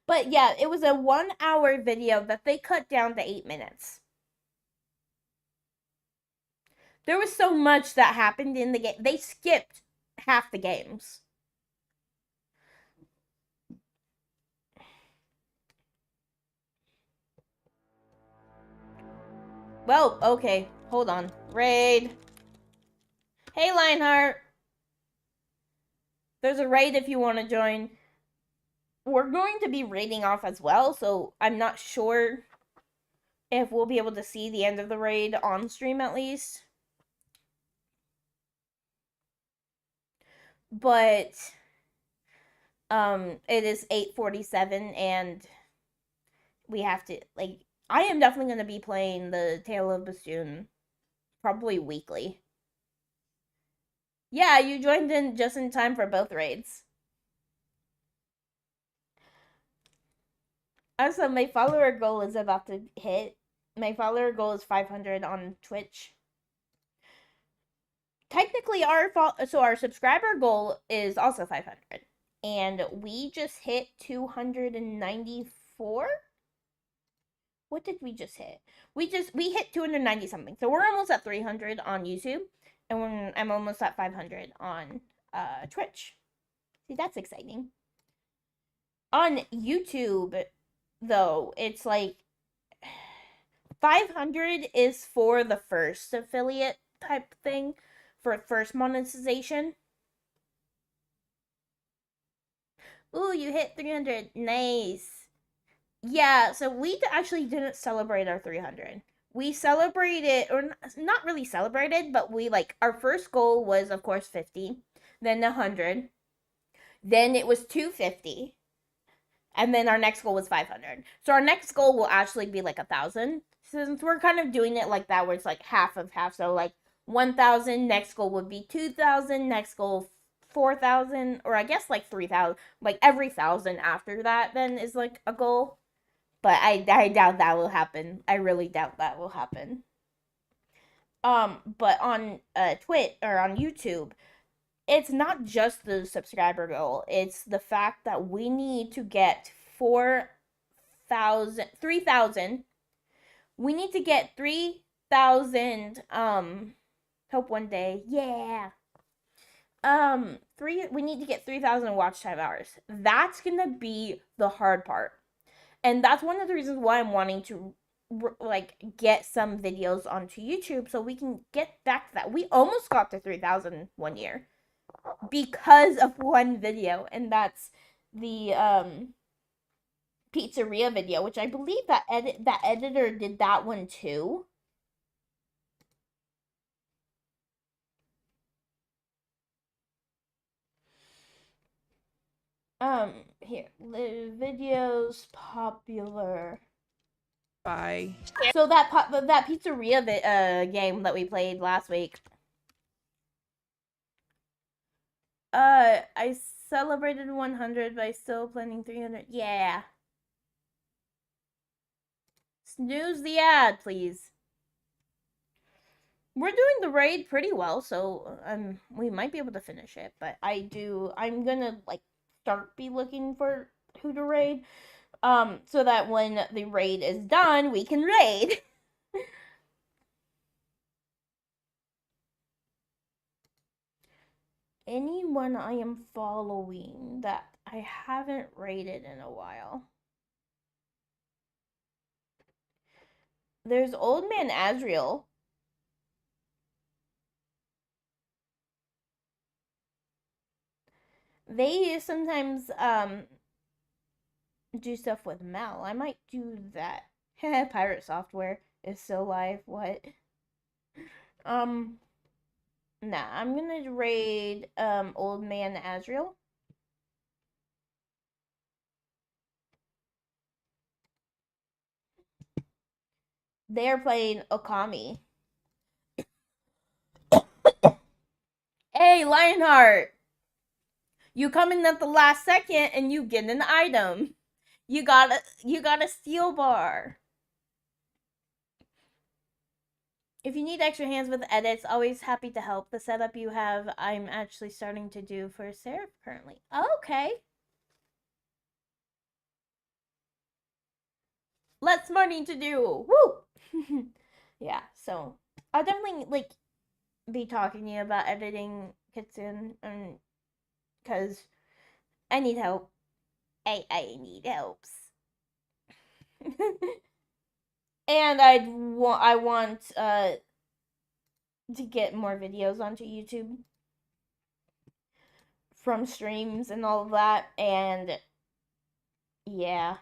But yeah, it was a 1 hour video that they cut down to 8 minutes. There was so much that happened in the game. They skipped half the games. Well, okay. Hold on. Raid. Hey, Lionheart. There's a raid if you want to join. We're going to be raiding off as well, so I'm not sure if we'll be able to see the end of the raid on stream at least. But it is 8:47 and we have to, like, I am definitely going to be playing the Tale of Bastion probably weekly. Yeah, you joined in just in time for both raids. Also, my follower goal is about to hit. My follower goal is 500 on Twitch. Technically, our subscriber goal is also 500, and we just hit 294. What did we just hit? We hit 290 something. So we're almost at 300 on YouTube, and I'm almost at 500 on Twitch. See, that's exciting. On YouTube, though, it's like 500 is for the first affiliate type thing, for first monetization. Ooh, you hit 300. Nice. Yeah, so we actually didn't celebrate our 300. We celebrated, or not really celebrated, but we, like, our first goal was, of course, 50, then 100, then it was 250, and then our next goal was 500. So our next goal will actually be, like, 1,000, since we're kind of doing it like that, where it's, like, half of half, so, like, 1,000, next goal would be 2,000, next goal 4,000, or I guess, like, 3,000, like, every 1,000 after that, then, is, like, a goal. But I doubt that will happen. I really doubt that will happen. But on Twitch or on YouTube, it's not just the subscriber goal. It's the fact that we need to get 3,000. We need to get 3,000. Hope one day. Yeah. We need to get 3,000 watch time hours. That's gonna be the hard part. And that's one of the reasons why I'm wanting to, like, get some videos onto YouTube so we can get back to that. We almost got to 3,000 one year because of one video, and that's the pizzeria video, which I believe that editor did that one too. Here, videos popular. Bye. So that pizzeria game that we played last week. I celebrated 100 by still planning 300. Yeah. Snooze the ad, please. We're doing the raid pretty well, so we might be able to finish it, but I'm gonna, like, be looking for who to raid, so that when the raid is done, we can raid. anyone I am following that I haven't rated in a while. There's Old Man Azriel. They sometimes do stuff with Mal. I might do that. Pirate software is so live. What? Um, nah. I'm gonna raid Old Man Azriel. They're playing Okami. Hey, Lionheart! You come in at the last second and you get an item. You got a steel bar. If you need extra hands with edits, always happy to help. The setup you have, I'm actually starting to do for Seraph currently. Okay. Less money to do. Woo! Yeah, so I'll definitely like be talking to you about editing Kitsune, and because I need help. I need helps. And I want to get more videos onto YouTube from streams and all of that, and yeah,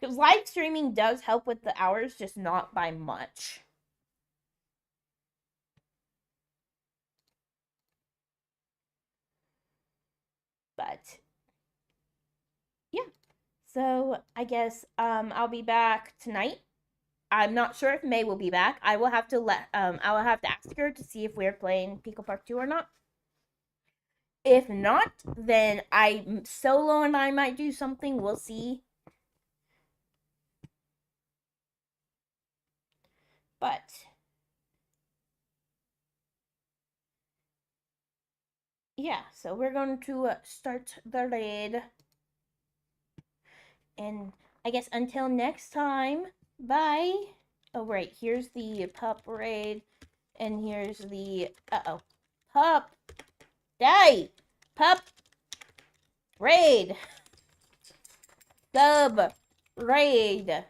because live streaming does help with the hours, just not by much. But yeah, so I guess I'll be back tonight. I'm not sure if May will be back. I will have to ask her to see if we're playing Pico Park 2 or not. If not, then I'm solo and I might do something. We'll see. But yeah, so we're going to start the raid. And I guess until next time, bye. Oh, right, here's the pup raid. And here's the, pup. Die. Pup. Raid. Sub. Raid.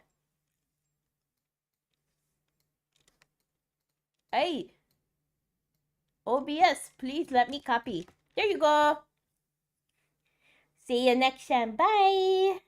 Hey. OBS, please let me copy. There you go. See you next time. Bye.